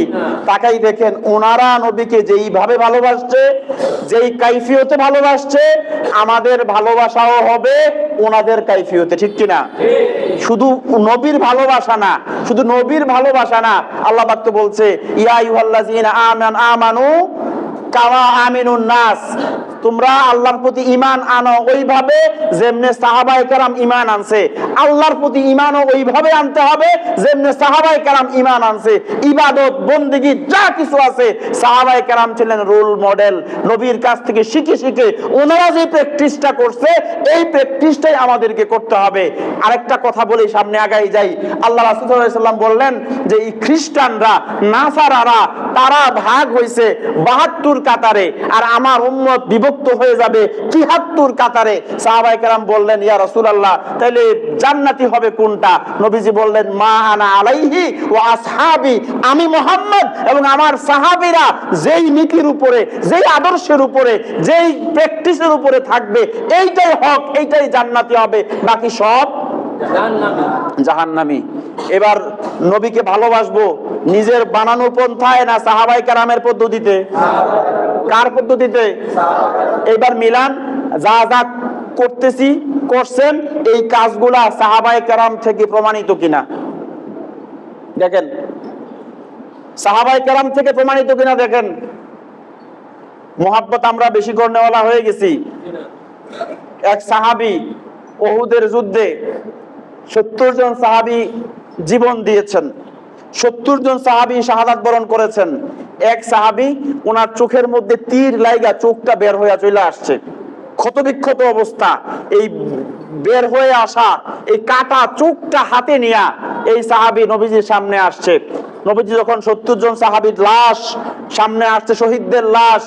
তাকাই দেখেন, ওনারা নবীকে যেইভাবে ভালোবাসছে, যেই কাইফিয়তে ভালোবাসছে, আমাদের ভালোবাসাও হবে ওনাদের কাইফিয়তে, ঠিক কি না? শুধু নবীর ভালোবাসা না, শুধু নবীর ভালোবাসা না, আল্লাহ পাক তো বলছে ইয়া আইয়ুহাল্লাযীনা আমানু কামা আমিনুন নাস, তোমরা আল্লাহর প্রতি ঈমান আনো ওইভাবে যেমনে সাহাবায়ে কেরাম ঈমান আনছে। আল্লাহর প্রতি ঈমানও ওইভাবে আনতে হবে যেমনে সাহাবায়ে কেরাম ঈমান আনছে। ইবাদত বন্দেগী যা কিছু আছে, সাহাবায়ে কেরাম ছিলেন রোল মডেল। নবীর কাছ থেকে শিখে শিখে ওনারা যে প্র্যাকটিসটা করছে, এই প্র্যাকটিসটাই আমাদেরকে করতে হবে। আরেকটা কথা বলে সামনে আগাই যাই। আল্লাহ রাসূল সাল্লাল্লাহু আলাইহি ওয়াসাল্লাম বললেন যে এই খ্রিস্টানরা, নাসারারা, তারা ভাগ হইছে 72 কাতারে, আর আমার উম্মত বিভক্ত হয়ে যাবে 73 কাতারে। সাহাবায়ে কেরাম বললেন ইয়া রাসূলুল্লাহ, তাহলে জান্নাতি হবে কোনটা? নবীজি বললেন মা আনা আলাইহি ওয়া আসহাবি, আমি মুহাম্মদ এবং আমার সাহাবীরা যেই নীতির উপরে, যেই আদর্শের উপরে, যেই প্র্যাকটিসের উপরে থাকবে, এইটাই হক, এইটাই জান্নাতি হবে, বাকি সব জাহান্নামী। এবার নবীকে ভালোবাসবো নিজের বানানো পন্থায় না সাহাবায়ে কেরামের পদ্ধতিতে? কার পদ্ধতিতে? এবার মিলান, যা যা করতেছি, করছেন, এই কাজগুলা সাহাবায়ে কেরাম থেকে প্রমাণিত কিনা দেখেন, সাহাবায়ে কেরাম থেকে প্রমাণিত কিনা দেখেন। মুহাব্বত আমরা বেশি করনেওয়ালা হয়ে গেছি। এক সাহাবী উহুদের যুদ্ধে 70 জন সাহাবী জীবন দিয়েছেন, 70 জন সাহাবী শাহাদাত বরণ করেছেন। এক সাহাবী, ওনার চোখের মধ্যে তীর লাইগা চোখটা বের হয়ে চলে আসছে, ক্ষতবিক্ষত অবস্থা। এই বের হয়ে আসা এই কাটা চোখটা হাতে নিয়া এই সাহাবী নবীজির সামনে আসছে। নবীজি যখন 70 জন সাহাবীর লাশ সামনে আসছে, শহীদদের লাশ,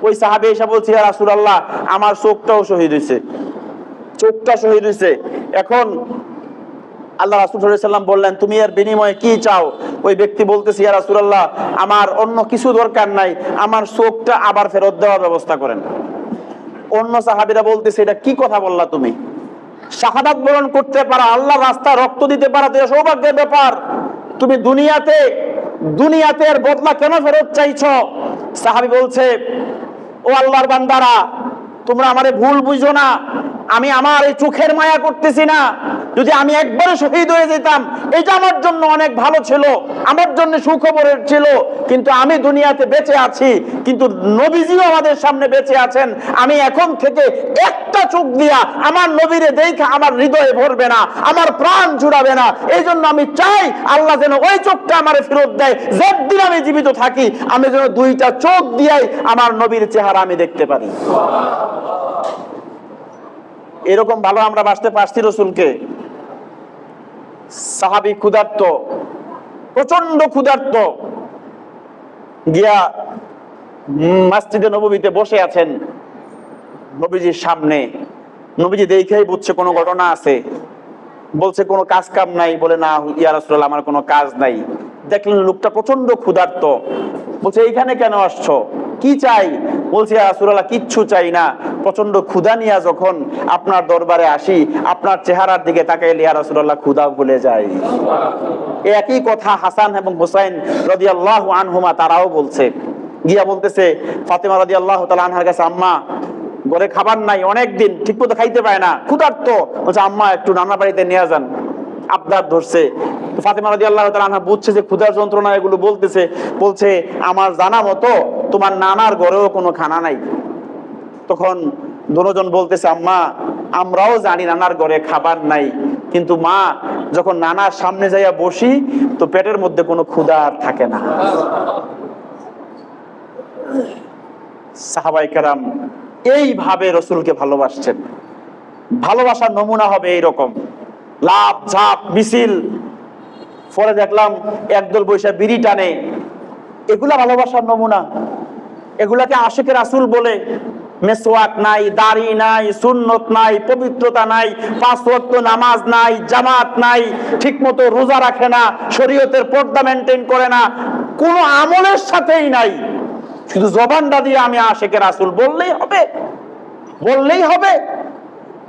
ওই সাহাবী এসে বলছে ইয়া রাসূলুল্লাহ, আমার চোখটাও শহীদ হয়েছে, চোখটা শহীদ হয়েছে। এখন আল্লাহ রাসূল সাল্লাল্লাহু আলাইহি ওয়াসাল্লাম বললেন তুমি এর বিনিময়ে কি চাও? ওই ব্যক্তি বলতেছে ইয়া রাসূলুল্লাহ, আমার অন্য কিছু দরকার নাই, আমার চোখটা আবার ফেরত দেওয়ার ব্যবস্থা করেন। অন্য সাহাবীরা বলতেছে এটা কি কথা বললা তুমি? শাহাদাত বরণ করতে পারা, আল্লাহর রাস্তায় রক্ত দিতে পারা তো সৌভাগ্যের ব্যাপার, তুমি দুনিয়াতে এর বদলা কেন ফেরত চাইছো? সাহাবী বলছে ও আল্লাহর বান্দারা, তোমরা আমারে ভুল বুঝো না, আমি আমার এই চোখের মায়া করতেছি না, যদি আমি একবারে শহীদ হয়ে যেতাম এটা আমার জন্য অনেক ভালো ছিল, আমার জন্য সুখবরের ছিল, কিন্তু আমি দুনিয়াতে বেঁচে আছি, কিন্তু নবীজিও আমাদের সামনে বেঁচে আছেন। আমি এখন থেকে একটা চোখ দিয়া আমার নবীরে দেখা আমার হৃদয়ে ভরবে না, আমার প্রাণ জুড়াবে না। এই জন্য আমি চাই আল্লাহ যেন ওই চোখটা আমার ফেরত দেয়, যতদিন আমি জীবিত থাকি আমি যেন দুইটা চোখ দিয়াই আমার নবীর চেহারা আমি দেখতে পারি। এরকম ভালো আমরা বাসতে পারছি রসুলকে। সাহাবী ক্ষুধার্ত, প্রচন্ড ক্ষুধার্ত, গিয়া মসজিদে নববীতে বসে আছেন নবীজির সামনে। নবীজি দেখেই বুঝছে কোনো ঘটনা আছে, বলছে কোনো কাজ কাম নাই, বলে না ইয়া রাসূলুল্লাহ আমার কোনো কাজ নাই। দেখলেন লোকটা প্রচন্ড ক্ষুধার্ত, বলছে এইখানে কেন আসছো, কি চাই? বলছে ইয়া রাসূলুল্লাহ কিচ্ছু চাই না, প্রচন্ড ক্ষুধা নিয়ে যখন আপনার দরবারে আসি আপনার চেহারার দিকে তাকাইলে ইয়া রাসূলুল্লাহ ক্ষুধা ভুলে যায়। একই কথা হাসান এবং হুসাইন রাদিয়াল্লাহু আনহুমা তারাও বলছে। গিয়া বলতেছে ফাতেমা রাদিয়াল্লাহু তাআলা আনহার কাছে, আম্মা ঘরে খাবার নাই, অনেকদিন ঠিক মতো খাইতে পায় না, ক্ষুধার্ত। বলছে আম্মা একটু নানা বাড়িতে নিয়ে যান, আবদার ধরছে। ফাতেমা রাদিয়াল্লাহু তাআলা আনহা বুঝছে যে ক্ষুধার যন্ত্রণা এগুলো বলতেছে, বলছে আমার জানা মতো তোমার নানার ঘরেও কোনো খানা নাই। তখন দুজন বলতেছে আম্মা আমরাও জানি নানার ঘরে খাবার নাই, কিন্তু মা যখন নানার সামনে যাইয়া বসি তো পেটের মধ্যে কোনো ক্ষুধা আর থাকে না। সাহাবায়ে কেরাম এইভাবে রসুলকে ভালোবাসছেন। ভালোবাসার নমুনা হবে এইরকম, লাভ ঝাপ মিছিল। পরে দেখলাম একদল বৈশা বিড়ি টানে, এগুলা ভালোবাসার নমুনা? এগুলাকে আশিকে রাসূল বলে? মেসওয়াক নাই, দাড়ি নাই, সুন্নত নাই, পবিত্রতা নাই, 5 ওয়াক্ত নামাজ নাই, জামাত নাই, ঠিক মতো রোজা রাখে না, শরীয়তের পর্দা মেনটেন করে না, কোনো আমলের সাথেই নাই। শুধু জবানটা দিয়ে আমি আশিকে রাসূল বললেই হবে, বললেই হবে।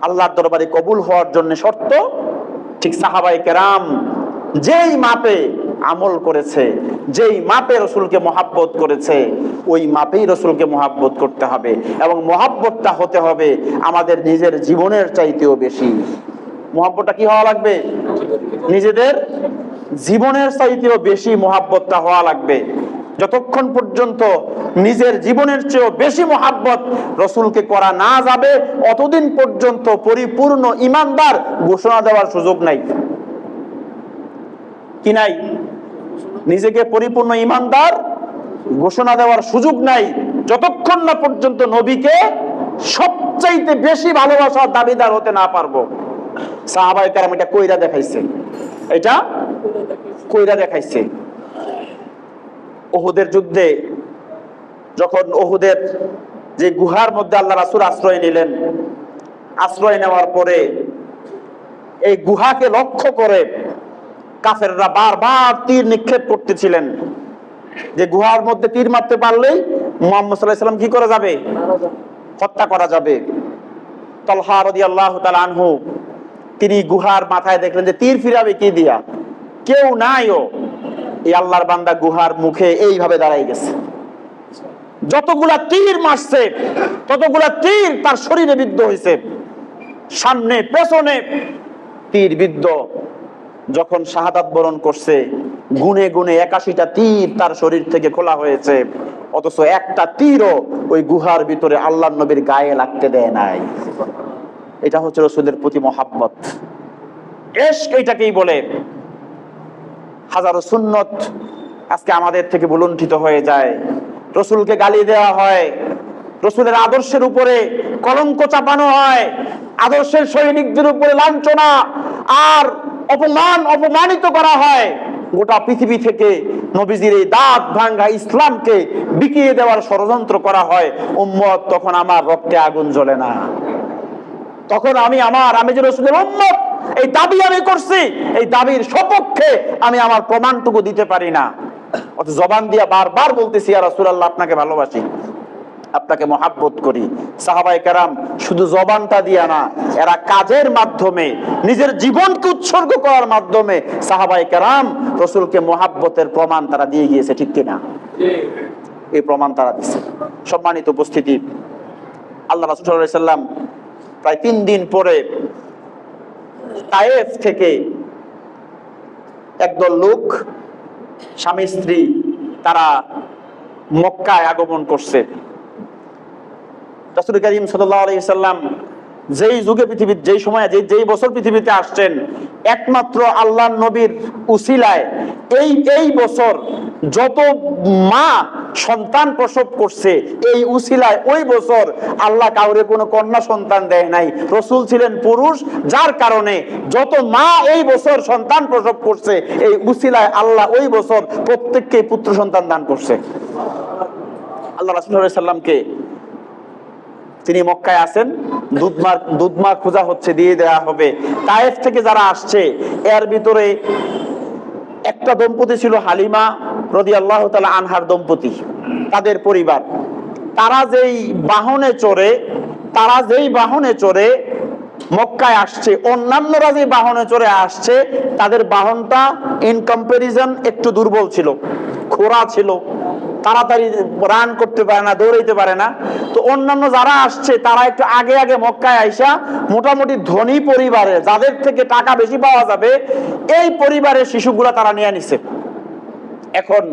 আল্লাহর দরবারে কবুল হওয়ার জন্য শর্ত ঠিক সাহাবায়ে কেরাম যেই মাপে আমল করেছে, যেই মাপে রসুলকে মহাব্বত করেছে, ওই মাপেই রসুলকে মহাব্বত করতে হবে, এবং মহাব্বতটা হতে হবে আমাদের নিজের জীবনের চাইতেও বেশি। মহাব্বতটা কি হওয়া লাগবে? নিজেদের জীবনের চাইতেও বেশি মহাব্বতটা হওয়া লাগবে। যতক্ষণ পর্যন্ত নিজের জীবনের চেয়েও বেশি মহাব্বত রসুলকে করা না যাবে, অতদিন পর্যন্ত পরিপূর্ণ ঈমানদার ঘোষণা দেওয়ার সুযোগ নাই। কি নাই? নিজেকে পরিপূর্ণ ঈমানদার ঘোষণা দেওয়ার সুযোগ নাই যতক্ষণ না পর্যন্ত নবীকে সবচাইতে বেশি ভালোবাসার দাবিদার হতে না পারবো। সাহাবায়ে কেরাম এটা কইরা দেখাইছে, এটা কইরা দেখাইছে। উহুদের যুদ্ধে যখন উহুদের যে গুহার মধ্যে আল্লাহ রাসূল আশ্রয় নিলেন, আশ্রয় নেওয়ার পরে এই গুহাকে লক্ষ্য করে কাফেররা বারবার তীর নিক্ষেপ করতেছিলেন, যে গুহার মধ্যে তীর মারতে পারলেই মুহাম্মদ সাল্লাল্লাহু আলাইহি ওয়াসাল্লাম কি করা যাবে? হত্যা করা যাবে। তালহা রাদিয়াল্লাহু তাআলা আনহু তিনি গুহার মাথায় দেখলেন যে তীর ফিরাবে কি দিয়া, কেউ নাইও। এই আল্লাহর বান্দা গুহার মুখে এইভাবে দাঁড়াই গেছে, যতগুলা তীর মারছে ততগুলা তীর তার শরীরে বিদ্ধ হয়েছে, সামনে পেছনে তীর বিদ্ধ। যখন শাহাদাত বরণ করছে গুনে গুনে 81টা তীর তার শরীর থেকে খোলা হয়েছে, অথচ একটা তীরও ওই গুহার ভিতরে আল্লাহর নবীর গায়ে লাগতে দেয় নাই। এটা হচ্ছে রাসূলের প্রতি মহাব্বত, ইশক এটাকেই বলে। হাজারো সুন্নত আজকে আমাদের থেকে ভুলুণ্ঠিত হয়ে যায়, রসুলকে গালি দেওয়া হয়, রসুলের আদর্শের উপরে কলঙ্ক চাপানো হয়, আদর্শের সৈনিকদের উপরে লাঞ্ছনা আর অপমানিত করা হয়। গোটা পৃথিবী থেকে নবীজির এই দাঁত ভাঙ্গা ইসলামকে বিকিয়ে দেওয়ার ষড়যন্ত্র করা হয়। উম্মত তখন আমার রক্তে আগুন জ্বলে না, তখন আমি যে রাসূলের উম্মত এই দাবি আমি করছি, এই দাবির সপক্ষে আমি আমার প্রমাণটুকু দিতে পারি না, অত জবান দিয়া বারবার বলতেছি ইয়া রাসূলুল্লাহ আপনাকে ভালোবাসি, আপনাকে মহাব্বত করি। সাহাবায়ে কেরাম শুধু জবানটা দিয়া না, এরা কাজের মাধ্যমে নিজের জীবনকে উৎসর্গ করার মাধ্যমে সাহাবায়ে কেরাম রাসূলকে মহাব্বতের প্রমাণ তারা দিয়ে গিয়েছে, ঠিক কিনা? এই প্রমাণ তারা দিয়েছে। সম্মানিত উপস্থিতি, আল্লাহ রাসূল সাল্লাল্লাহু আলাইহি সাল্লাম প্রায় 3 দিন পরে তায়েফ থেকে একদল লোক স্বামী স্ত্রী তারা মক্কায় আগমন করছে। রাসূল করিম সাল্লাল্লাহু আলাইহি সাল্লাম যেই যুগে পৃথিবীর যেই সময়ে যেই বছর পৃথিবীতে আসছেন, একমাত্র আল্লাহর নবীর উসিলায় এই বছর যত মা সন্তান প্রসব করছে, এই উসিলায় ওই বছর আল্লাহ কাউরে কোনো কন্যা সন্তান দেয় নাই। রাসূল ছিলেন পুরুষ, যার কারণে যত মা এই বছর সন্তান প্রসব করছে, এই উসিলায় আল্লাহ ওই বছর প্রত্যেককে পুত্র সন্তান দান করছে। আল্লাহ রাসূল সাল্লাল্লাহু আলাইহি সাল্লামকে তিনি মক্কায় আছেন, দুধমা খোঁজা হচ্ছে, দিয়ে দেওয়া হবে। তায়েফ থেকে যারা আসছে, এর ভিতরে একটা দম্পতি ছিল হালিমা রাদিয়াল্লাহু তাআলা আনহার দম্পতি, তাদের পরিবার। তারা যেই বাহনে চড়ে মক্কায় আসছে, অন্যান্যরা যে বাহনে চড়ে আসছে, তাদের বাহনটা ইন কম্পারিজন একটু দুর্বল ছিল, খোঁড়া ছিল, তাড়াতাড়ি রান করতে পারে না, দৌড়াইতে পারে না। তো অন্যান্য যারা আসছে তারা একটু আগে আগে মক্কায় আইসা মোটামুটি ধনী পরিবারের, যাদের থেকে টাকা বেশি পাওয়া যাবে, এই পরিবারের শিশুগুলা তারা নিয়ে নিছে। এখন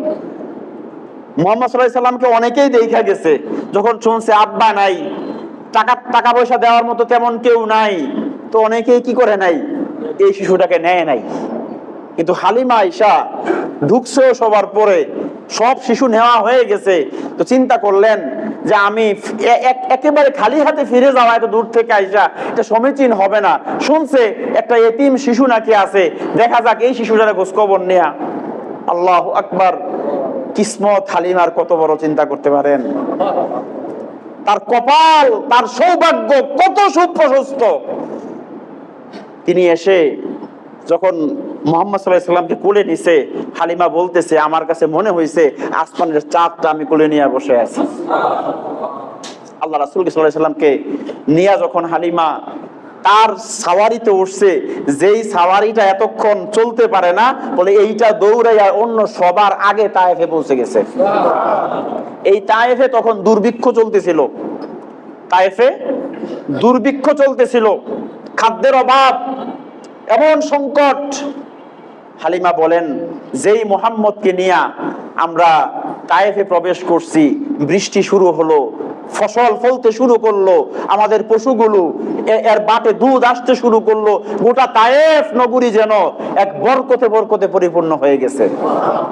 মুহাম্মদ সাল্লাল্লাহু আলাইহি সাল্লামকে অনেকেই দেখা গেছে, যখন শুনছে আব্বা নাই, টাকা পয়সা দেওয়ার মতো তেমন কেউ নাই, তো অনেকেই কি করে নাই, এই শিশুটাকে নেয় নাই। কিন্তু হালিমা আয়েশা ঢুকছে সবার পরে, সব শিশু নেওয়া হয়ে গেছে, তো চিন্তা করলেন যে আমি একেবারে খালি হাতে ফিরে যাওয়া, এত দূর থেকে আইসা এটা সমীচীন হবে না। শুনছে একটা এতিম শিশু নাকি আছে, দেখা যাক এই শিশুটার খোঁজ খবর নেয়া। আল্লাহু আকবার! কিসমত হালিমার কত বড়, চিন্তা করতে পারেন? তার কপাল, তার সৌভাগ্য কত সুপ্রশস্ত। তিনি এসে যখন মুহাম্মদ সাল্লাল্লাহু আলাইহি সাল্লামকে কোলে নিছে, হালিমা বলতেছে, আমার কাছে মনে হয়েছে আসমানের চাঁদটা আমি কোলে নিয়ে বসে আছি। আল্লাহ রাসূল সাল্লাল্লাহু আলাইহি সাল্লামকে নিয়ে যখন হালিমা তার সাওয়ারিতে উঠছে, যেই সাওয়ারিটা এতক্ষণ চলতে পারে না, বলে এইটা দৌড়াইয়া অন্য সবার আগে তায়েফে পৌঁছে গেছে। এই তায়েফে তখন দুর্ভিক্ষ চলতেছিল, খাদ্যের অভাব, এমন সংকট। হালিমা বলেন, যেই মুহাম্মদকে নিয়ে আমরা তায়েফে প্রবেশ করছি, বৃষ্টি শুরু হলো, ফসল ফলতে শুরু করলো, আমাদের পশুগুলো এর বাটে দুধ আসতে শুরু করলো, গোটা তায়েফ নগরী যেন এক বরকতে পরিপূর্ণ হয়ে গেছে।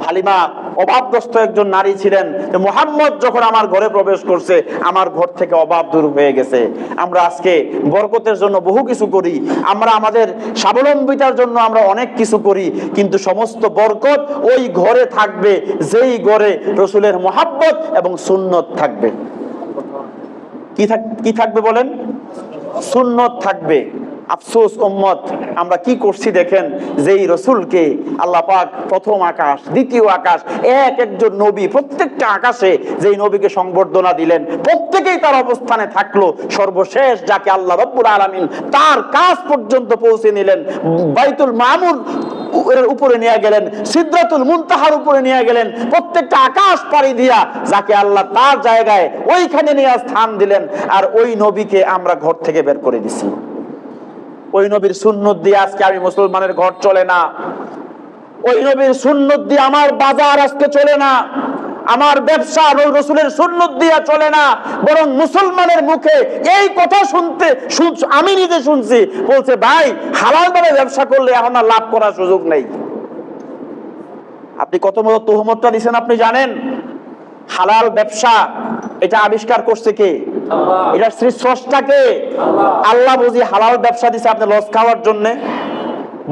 হালিমা অভাবগ্রস্ত একজন নারী ছিলেন, মুহাম্মদ যখন আমার ঘরে প্রবেশ করছে, আমার ঘর থেকে অভাব দূর হয়ে গেছে। আমরা আজকে বরকতের জন্য বহু কিছু করি, আমরা আমাদের স্বাবলম্বিতার জন্য আমরা অনেক কিছু করি, কিন্তু সমস্ত বরকত ওই ঘরে থাকবে যেই ঘরে রাসূলের মুহাব্বত এবং সুন্নত থাকবে। কি থাকবে বলেন? সুন্নত থাকবে। আফসোস উম্মত, আমরা কি করছি দেখেন, যেই রাসূলকে আল্লাহ পাক প্রথম আকাশ, দ্বিতীয় আকাশ, একজন নবী, প্রত্যেকটা আকাশে যেই নবীকে সংবর্ধনা দিলেন, প্রত্যেকেই তার অবস্থানে থাকলো, সর্বশেষ যাকে আল্লাহ রাব্বুল আলামিন তার কাজ পর্যন্ত পৌঁছে নিলেন, বাইতুল মামুর এর উপরে নিয়ে গেলেন, সিদরাতুল মুনতাহার উপরে নিয়ে গেলেন, প্রত্যেকটা আকাশ পাড়ি দিয়া যাকে আল্লাহ তার জায়গায় ওইখানে নিয়ে স্থান দিলেন, আর ওই নবীকে আমরা ঘর থেকে বের করে দিছি। ওই নবীর সুন্নত দিয়ে আজকে আমি মুসলমানের ঘর চলে না, ওই নবীর সুন্নত দিয়ে আমার বাজার আজকে চলে না, আমার ব্যবসা ওই রাসূলের সুন্নত দিয়ে চলে না, বরং মুসলমানের মুখে এই কথা আমি নিজে শুনছি, বলছে ভাই হালাল ভাবে ব্যবসা করলে এখন আর লাভ করার সুযোগ নেই। আপনি কত বড় তুহমতটা দিচ্ছেন আপনি জানেন? হালাল ব্যবসা এটা আবিষ্কার করছে কে? এটা স্রষ্টা কে? আল্লাহ বুঝি হালাল ব্যবসা দিছে আপনি লস খাওয়ার জন্য?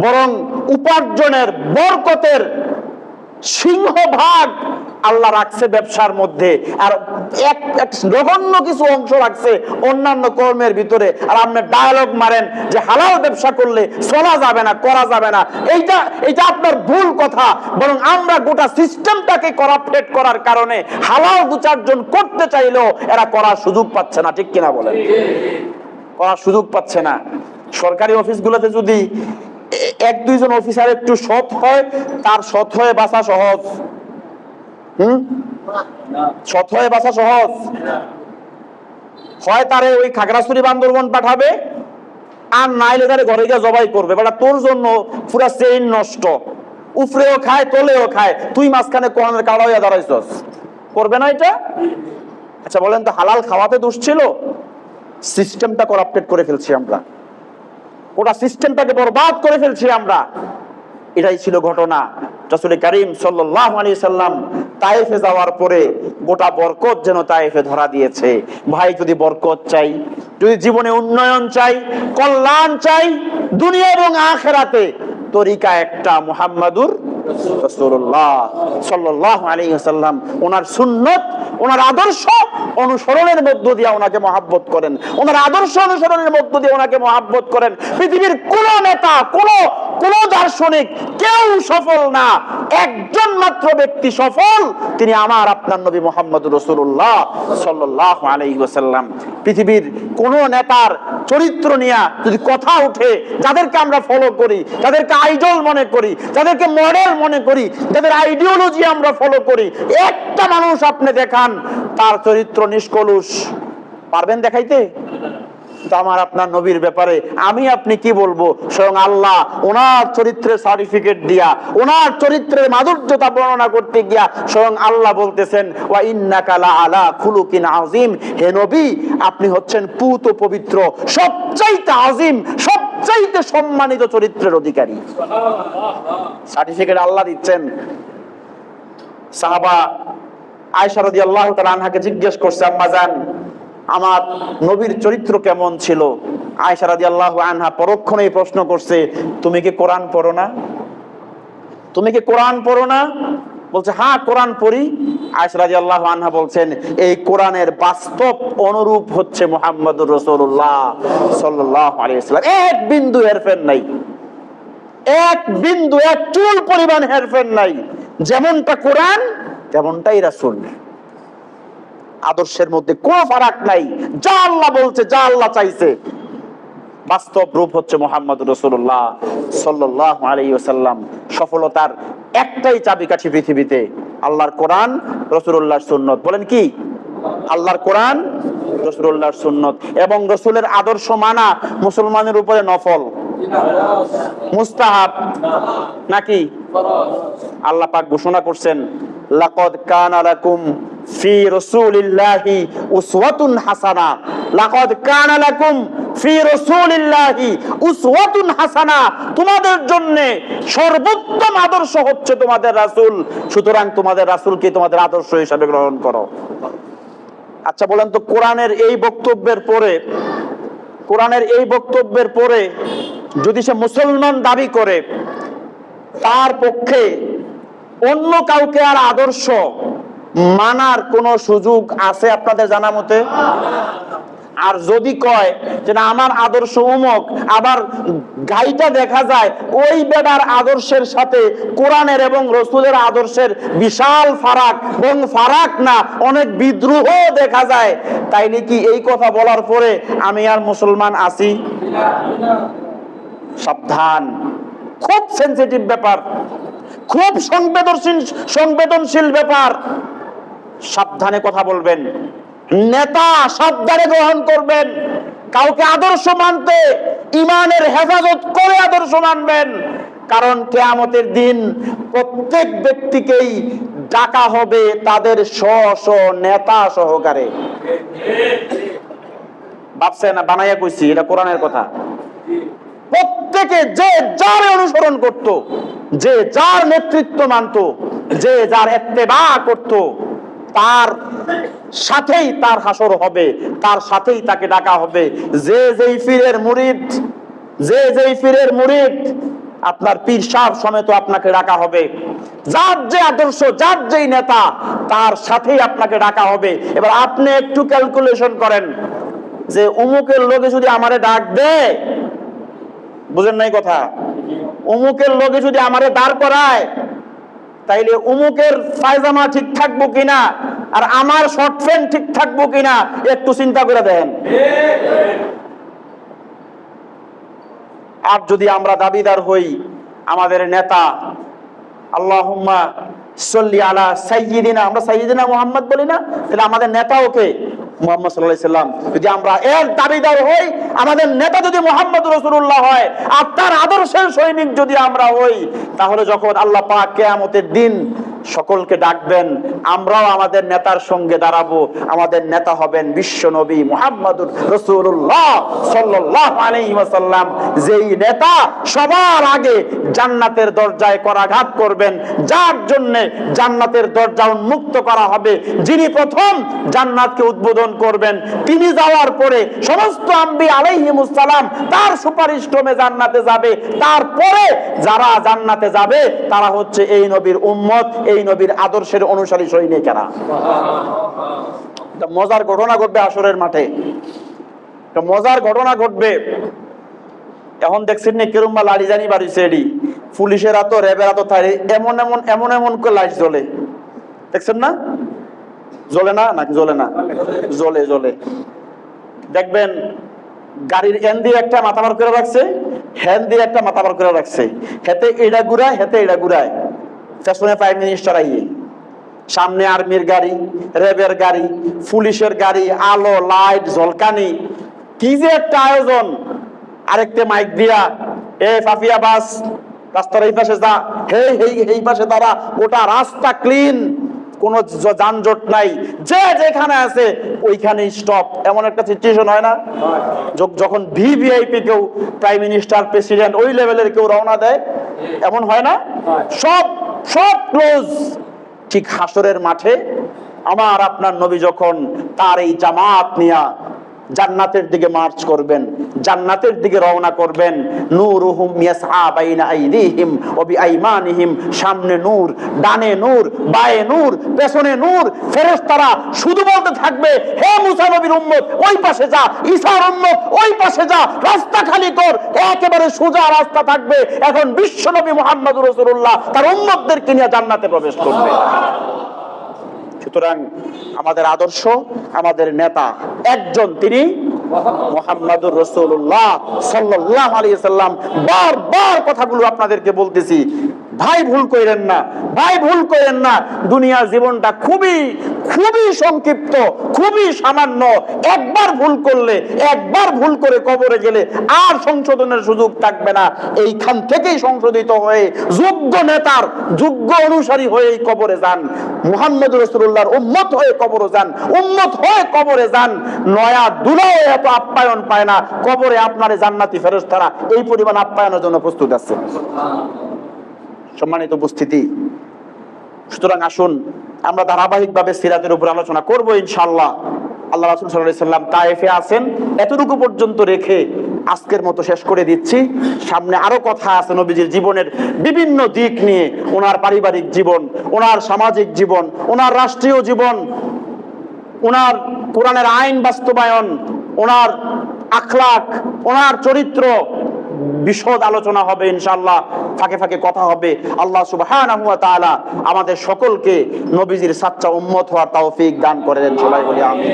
বরং উপার্জনের বরকতের সিংহভাগ আল্লাহ রাখছে ব্যবসার মধ্যে, আর এক নগণ্য কিছু অংশ রাখছে অন্যান্য কর্মের ভিতরে। আর আপনি ডায়ালগ মারেন যে হালাল ব্যবসা করলে চলা যাবে না, করা যাবে না, এইটা আপনার ভুল কথা। বরং আমরা গোটা সিস্টেমটাকে করাপ্টেড করার কারণে হালাল দু চারজন করতে চাইলেও এরা করার সুযোগ পাচ্ছে না, ঠিক কিনা বলেন? করার সুযোগ পাচ্ছে না। সরকারি অফিসগুলোতে যদি এক দুইজন অফিসার একটু সৎ হয়, তার সৎ হয়ে বাঁচা সহজ। সৎ হয়ে বাঁচা সহজ হয়, তারে ওই খাগড়াছড়ি বান্দরবন পাঠাবে, আর নাইলে তারে ঘরে গিয়ে জবাই করবে, বেটা তোর জন্য পুরা চেইন নষ্ট, উপরেও খায় তলেও খায়, তুই মাঝখানে কোরআনের কাড়া হইয়া দাঁড়াইছস, করবে না এটা? আচ্ছা বলেন তো, হালাল খাওয়াতে দোষ ছিল? সিস্টেমটা করাপ্টেড করে ফেলছি আমরা, ওটা সিস্টেমটাকে বরবাদ করে ফেলছি আমরা। এটাই ছিল ঘটনা। রাসূল করিম সাল্লাল্লাহু আলাইহি সাল্লাম তায়েফে যাওয়ার পরে গোটা বরকত যেন তায়েফে ধরা দিয়েছে। ভাই, যদি বরকত চাই, যদি জীবনে উন্নয়ন চাই, কল্যাণ চাই দুনিয়া এবং আখিরাতে, তরিকা একটা, মুহাম্মাদুর রাসূলুল্লাহ সাল্লাল্লাহু আলাইহি ওয়াসাল্লাম। ওনার সুন্নাত, ওনার আদর্শ অনুসরণের মধ্য দিয়ে ওনাকে মহব্বত করেন, ওনার আদর্শ অনুসরণের মধ্য দিয়ে ওনাকে মহব্বত করেন। পৃথিবীর কোন নেতা, কোন দার্শনিক কেউ সফল না, একজন মাত্র ব্যক্তি সফল, তিনি আমার আপনার নবী মুহাম্মদুর রাসূলুল্লাহ সাল্লাল্লাহু আলাইহি ওয়াসাল্লাম। পৃথিবীর কোন নেতার চরিত্র নিয়ে যদি কথা উঠে, যাদেরকে আমরা ফলো করি, যাদেরকে আইডল মনে করি, যাদেরকে মডেল মনে করি, যাদের আইডিওলজি আমরা ফলো করি, একটা মানুষ আপনি দেখান তার চরিত্র নিষ্কলুষ, পারবেন দেখাইতে? তো আমার আপনার নবীর ব্যাপারে আমি আপনি কি বলবো? স্বয়ং আল্লাহ ওনার চরিত্রের সার্টিফিকেট দিয়া, ওনার চরিত্রের মাধুর্যতা বর্ণনা করতে গিয়া স্বয়ং আল্লাহ বলতেছেন, ওয়া ইন্নাকা লা আলা খুলুকিন আযীম, হে নবী আপনি হচ্ছেন পুত পবিত্র, সবচাইতে আযীম, সবচাইতে সম্মানিত চরিত্রের অধিকারী। সার্টিফিকেট আল্লাহ দিচ্ছেন। সাহাবা আয়েশা রাদিয়াল্লাহু তাআলা আনহাকে জিজ্ঞেস করছে, আম্মা জান আমার নবীর চরিত্র কেমন ছিল? আয়েশা রাদিয়াল্লাহু আনহা পরক্ষণেই প্রশ্ন করছে, তুমি কি কোরআন পড়ো না? তুমি কি কোরআন পড়ো না? বলছে, হ্যাঁ কোরআন পড়ি। আয়েশা রাদিয়াল্লাহু আনহা বলছেন, এই কোরআনের বাস্তব অনুরূপ হচ্ছে মুহাম্মদুর রাসূলুল্লাহ সাল্লাল্লাহু আলাইহি ওয়াসাল্লাম। এক বিন্দু হেরফের নাই, এক বিন্দু, এক চুল পরিমাণ হেরফের নাই। যেমনটা কোরআন তেমনটাই রাসূল। আদর্শের মধ্যে কোনো ফারাক নাই, যা আল্লাহ বলছে, যা আল্লাহ চাইছে, বাস্তব রূপ হচ্ছে মুহাম্মদুর রাসূলুল্লাহ সাল্লাল্লাহু আলাইহি ওয়াসাল্লাম। সফলতার একটাই চাবিকাঠি পৃথিবীতে, আল্লাহর কোরআন, রাসূলুল্লাহর সুন্নাত। বলেন কি? আল্লাহর কোরআন, রাসূলুল্লাহর সুন্নাত এবং রাসূলের আদর্শ মানা মুসলমানের উপরে নফল, মুস্তাহাব নাকি? আল্লাহ পাক ঘোষণা করছেন, লাকাদ কানা লাকুম ফি রাসূলিল্লাহি উসওয়াতুন হাসানা, লাকাদ কানা লাকুম ফি রাসূলিল্লাহি উসওয়াতুন হাসানা, তোমাদের জন্য সর্বোত্তম আদর্শ হচ্ছে তোমাদের রাসূল, সুতরাং তোমাদের রাসূলকে তোমাদের আদর্শ হিসেবে গ্রহণ করো। আচ্ছা বলেন তো, কোরআনের এই বক্তব্যের পরে যদি সে মুসলমান দাবি করে, তার পক্ষে অন্য কাউকে আর আদর্শ মানার কোন সুযোগ আছে আপনাদের জানা মতে? আর যদি কয় যে না আমার আদর্শ অমুক, আবার গাইটা দেখা যায় ওই বেদার আদর্শের সাথে কোরআনের এবং রাসূলের আদর্শের বিশাল ফারাক, এবং ফারাক না অনেক বিদ্রোহ দেখা যায়, তাইলে কি এই কথা বলার পরে আমি আর মুসলমান আছি? সাবধান, খুব সেনসিটিভ ব্যাপার, খুব সংবেদনশীল ব্যাপার। সাবধানে কথা বলবেন, নেতা সাবধানে গ্রহণ করবেন, কাউকে আদর্শ মানতে ঈমানের হেফাজত করে আদর্শ মানবেন, কারণ কিয়ামতের দিন প্রত্যেক ব্যক্তিকেই ডাকা হবে তাদের স্ব নেতা সহকারে। ভাবছেন না বানাইয়া কইছি, এটা কোরআনের কথা। প্রত্যেকে যে যার অনুসরণ করত, যে যার নেতৃত্ব মানত, যে যার ইত্তেবা করত, তার সাথেই তার হাসর হবে, তার সাথেই তাকে ডাকা হবে। যে যেই পীরের মুরিদ, আপনার পীর সাহেব সমেত আপনাকে ডাকা হবে। যার যে আদর্শ, যার যেই নেতা, তার সাথেই আপনাকে ডাকা হবে। এবার আপনি একটু ক্যালকুলেশন করেন যে অমুকের লোকে যদি আমারে ডাক দেয়, বুঝেন নাই কথা, অমুকের লোকে যদি আমারে দাঁড় করায়, তাইলে অমুকের পায়জামা ঠিক থাকবো কিনা আর আমার শর্ট প্যান্ট ঠিক থাকবো কিনা একটু চিন্তা করে দেন। আর যদি আমরা দাবিদার হই আমাদের নেতা, আল্লাহুম্মা সাল্লি আলা সাইয়্যিদিনা, আমরা সাইয়্যিদিনা মুহাম্মদ বলি না, তাহলে আমাদের নেতা ওকে মুহাম্মদ সাল্লাল্লাহু আলাইহি সাল্লাম। যদি আমরা এর দাবিদার হই, আমাদের নেতা যদি মুহাম্মদ রাসূলুল্লাহ হয় আর তার আদর্শের সৈনিক যদি আমরা হই, তাহলে যখন আল্লাহ পাক কিয়ামতের দিন সকলকে ডাকবেন, আমরাও আমাদের নেতার সঙ্গে দাঁড়াবো। আমাদের নেতা হবেন বিশ্ব নবী মুহাম্মদুর রাসূলুল্লাহ সাল্লাল্লাহু আলাইহি ওয়াসাল্লাম, যেই নেতা সবার আগে জান্নাতের দরজায় করাঘাত করবেন, যার জন্য জান্নাতের দরজা উন্মুক্ত করা হবে, যিনি প্রথম জান্নাতকে উদ্বোধন করবেন, তিনি যাওয়ার পরে সমস্ত আম্বিয়া আলাইহিমুস সালাম তার সুপারিশ ক্রমে জান্নাতে যাবে। তারপরে যারা জান্নাতে যাবে তারা হচ্ছে এই নবীর উম্মত, এই নবীর আদর্শের অনুসারী সৈনিকেরা। মজার ঘটনা ঘটবে হাসরের মাঠে, মজার ঘটনা ঘটবে। এখন দেখছেন না কেরুম্বা লাড়ি জানি বাড়িছে এডি পুলিশের এত র্যাবের এত থাই এমন এমন এমন এমন করে লাইট জ্বলে, দেখছেন না? জ্বলে না নাকি জ্বলে না? জ্বলে জ্বলে। দেখবেন গাড়ির এন দিয়ে একটা মাথা বার করে রাখছে, হ্যান দিয়ে একটা মাথা বার করে রাখছে, হেতে এটা ঘুরায় হেতে এটা ঘুরায়। পেছনে প্রাইম মিনিস্টার আইয়ে, সামনে আর্মির গাড়ি, র্যাবের গাড়ি, পুলিশের গাড়ি, আলো লাইট ঝলকানি, কি যে একটা আয়োজন। আরেকটা মাইক দিয়া, এ ফাফিয়া বাস রাস্তার এই পাশে যা, হে এই পাশে দাঁড়া, ওটা রাস্তা ক্লিন, কোন যানজট নাই, যে যেখানে আছে ওইখানে স্টপ। এমন একটা সিচুয়েশন হয় না যখন ভিভিআইপি কেউ, প্রাইম মিনিস্টার, প্রেসিডেন্ট, ওই লেভেলের কেউ রওনা দেয়, এমন হয় না? সব সব ক্লোজ। ঠিক হাসরের মাঠে আমার আপনার নবী যখন তার এই জামাত নিয়া জান্নাতের দিকে মার্চ করবেন, জান্নাতের দিকে রওনা করবেন, নূরুহুম ইয়াসআ বাইনা আইদিহিম ওয়া বিআইমানিহিম, সামনে নূর, ডানে নূর, বায়ে নূর, পেছনে নূর। ফেরেশতারা শুধু বলতে থাকবে, হে মুসা নবীর উম্মত ওই পাশে যা, ঈসার উম্মত ওই পাশে যা, রাস্তা খালি কর। একেবারে সোজা রাস্তা থাকবে। এখন বিশ্ব নবী মুহাম্মদুর রাসূলুল্লাহ তার উম্মতদেরকে নিয়ে জান্নাতে প্রবেশ করবে। সুতরাং আমাদের আদর্শ, আমাদের নেতা একজন, তিনি মুহাম্মদুর রাসূলুল্লাহ সাল্লাল্লাহু আলাইহি ওয়াসাল্লাম। বারবার কথাগুলো আপনাদেরকে বলতেছি, ভাই ভুল করেন না, ভাই ভুল করেন না। দুনিয়ার জীবনটা খুবই খুবই সংক্ষিপ্ত, খুবই সামান্য। একবার ভুল করলে, একবার ভুল করে কবরে গেলে আর সংশোধনের সুযোগ থাকবে না। এইখান থেকেই সংশোধিত হয়ে যোগ্য নেতার যোগ্য অনুসারী হয়ে কবরে যান, মুহাম্মদুর রাসূলুল্লাহর উম্মত হয়ে কবরে যান, উম্মত হয়ে কবরে যান। নয়া দুলাও এত আপ্যায়ন পায় না, কবরে আপনার জান্নাতি ফেরেশতারা এই পরিমাণ আপ্যায়নের জন্য প্রস্তুত আছে। সম্মানিত উপস্থিতি, সুতরাং আসুন আমরা ধারাবাহিকভাবে সিরাতের উপর আলোচনা করব ইনশাআল্লাহ। আল্লাহ রাসূল সাল্লাল্লাহু আলাইহি ওয়াসাল্লাম তায়েফে আছেন, এতটুকু পর্যন্ত রেখে আজকের মতো শেষ করে দিচ্ছি। সামনে আরো কথা আছে নবীজির জীবনের বিভিন্ন দিক নিয়ে, ওনার পারিবারিক জীবন, ওনার সামাজিক জীবন, ওনার রাষ্ট্রীয় জীবন, ওনার কোরআনের আইন বাস্তবায়ন, ওনার আখলাক, ওনার চরিত্র, বিশদ আলোচনা হবে ইনশাআল্লাহ। ফাঁকে ফাঁকে কথা হবে। আল্লাহ সুবহানাহু ওয়া তাআলা আমাদের সকলকে নবীজির সাচ্চা উম্মত হওয়ার তৌফিক দান করেন। সবাই বলি আমিন।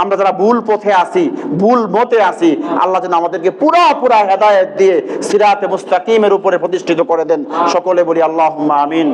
আমরা যারা ভুল পথে আছি, ভুল মতে আছি, আল্লাহ যেন আমাদেরকে পুরা হেদায়েত দিয়ে সিরাতে মুস্তাকিমের উপরে প্রতিষ্ঠিত করে দেন। সকলে বলি আল্লাহুম্মা আমিন।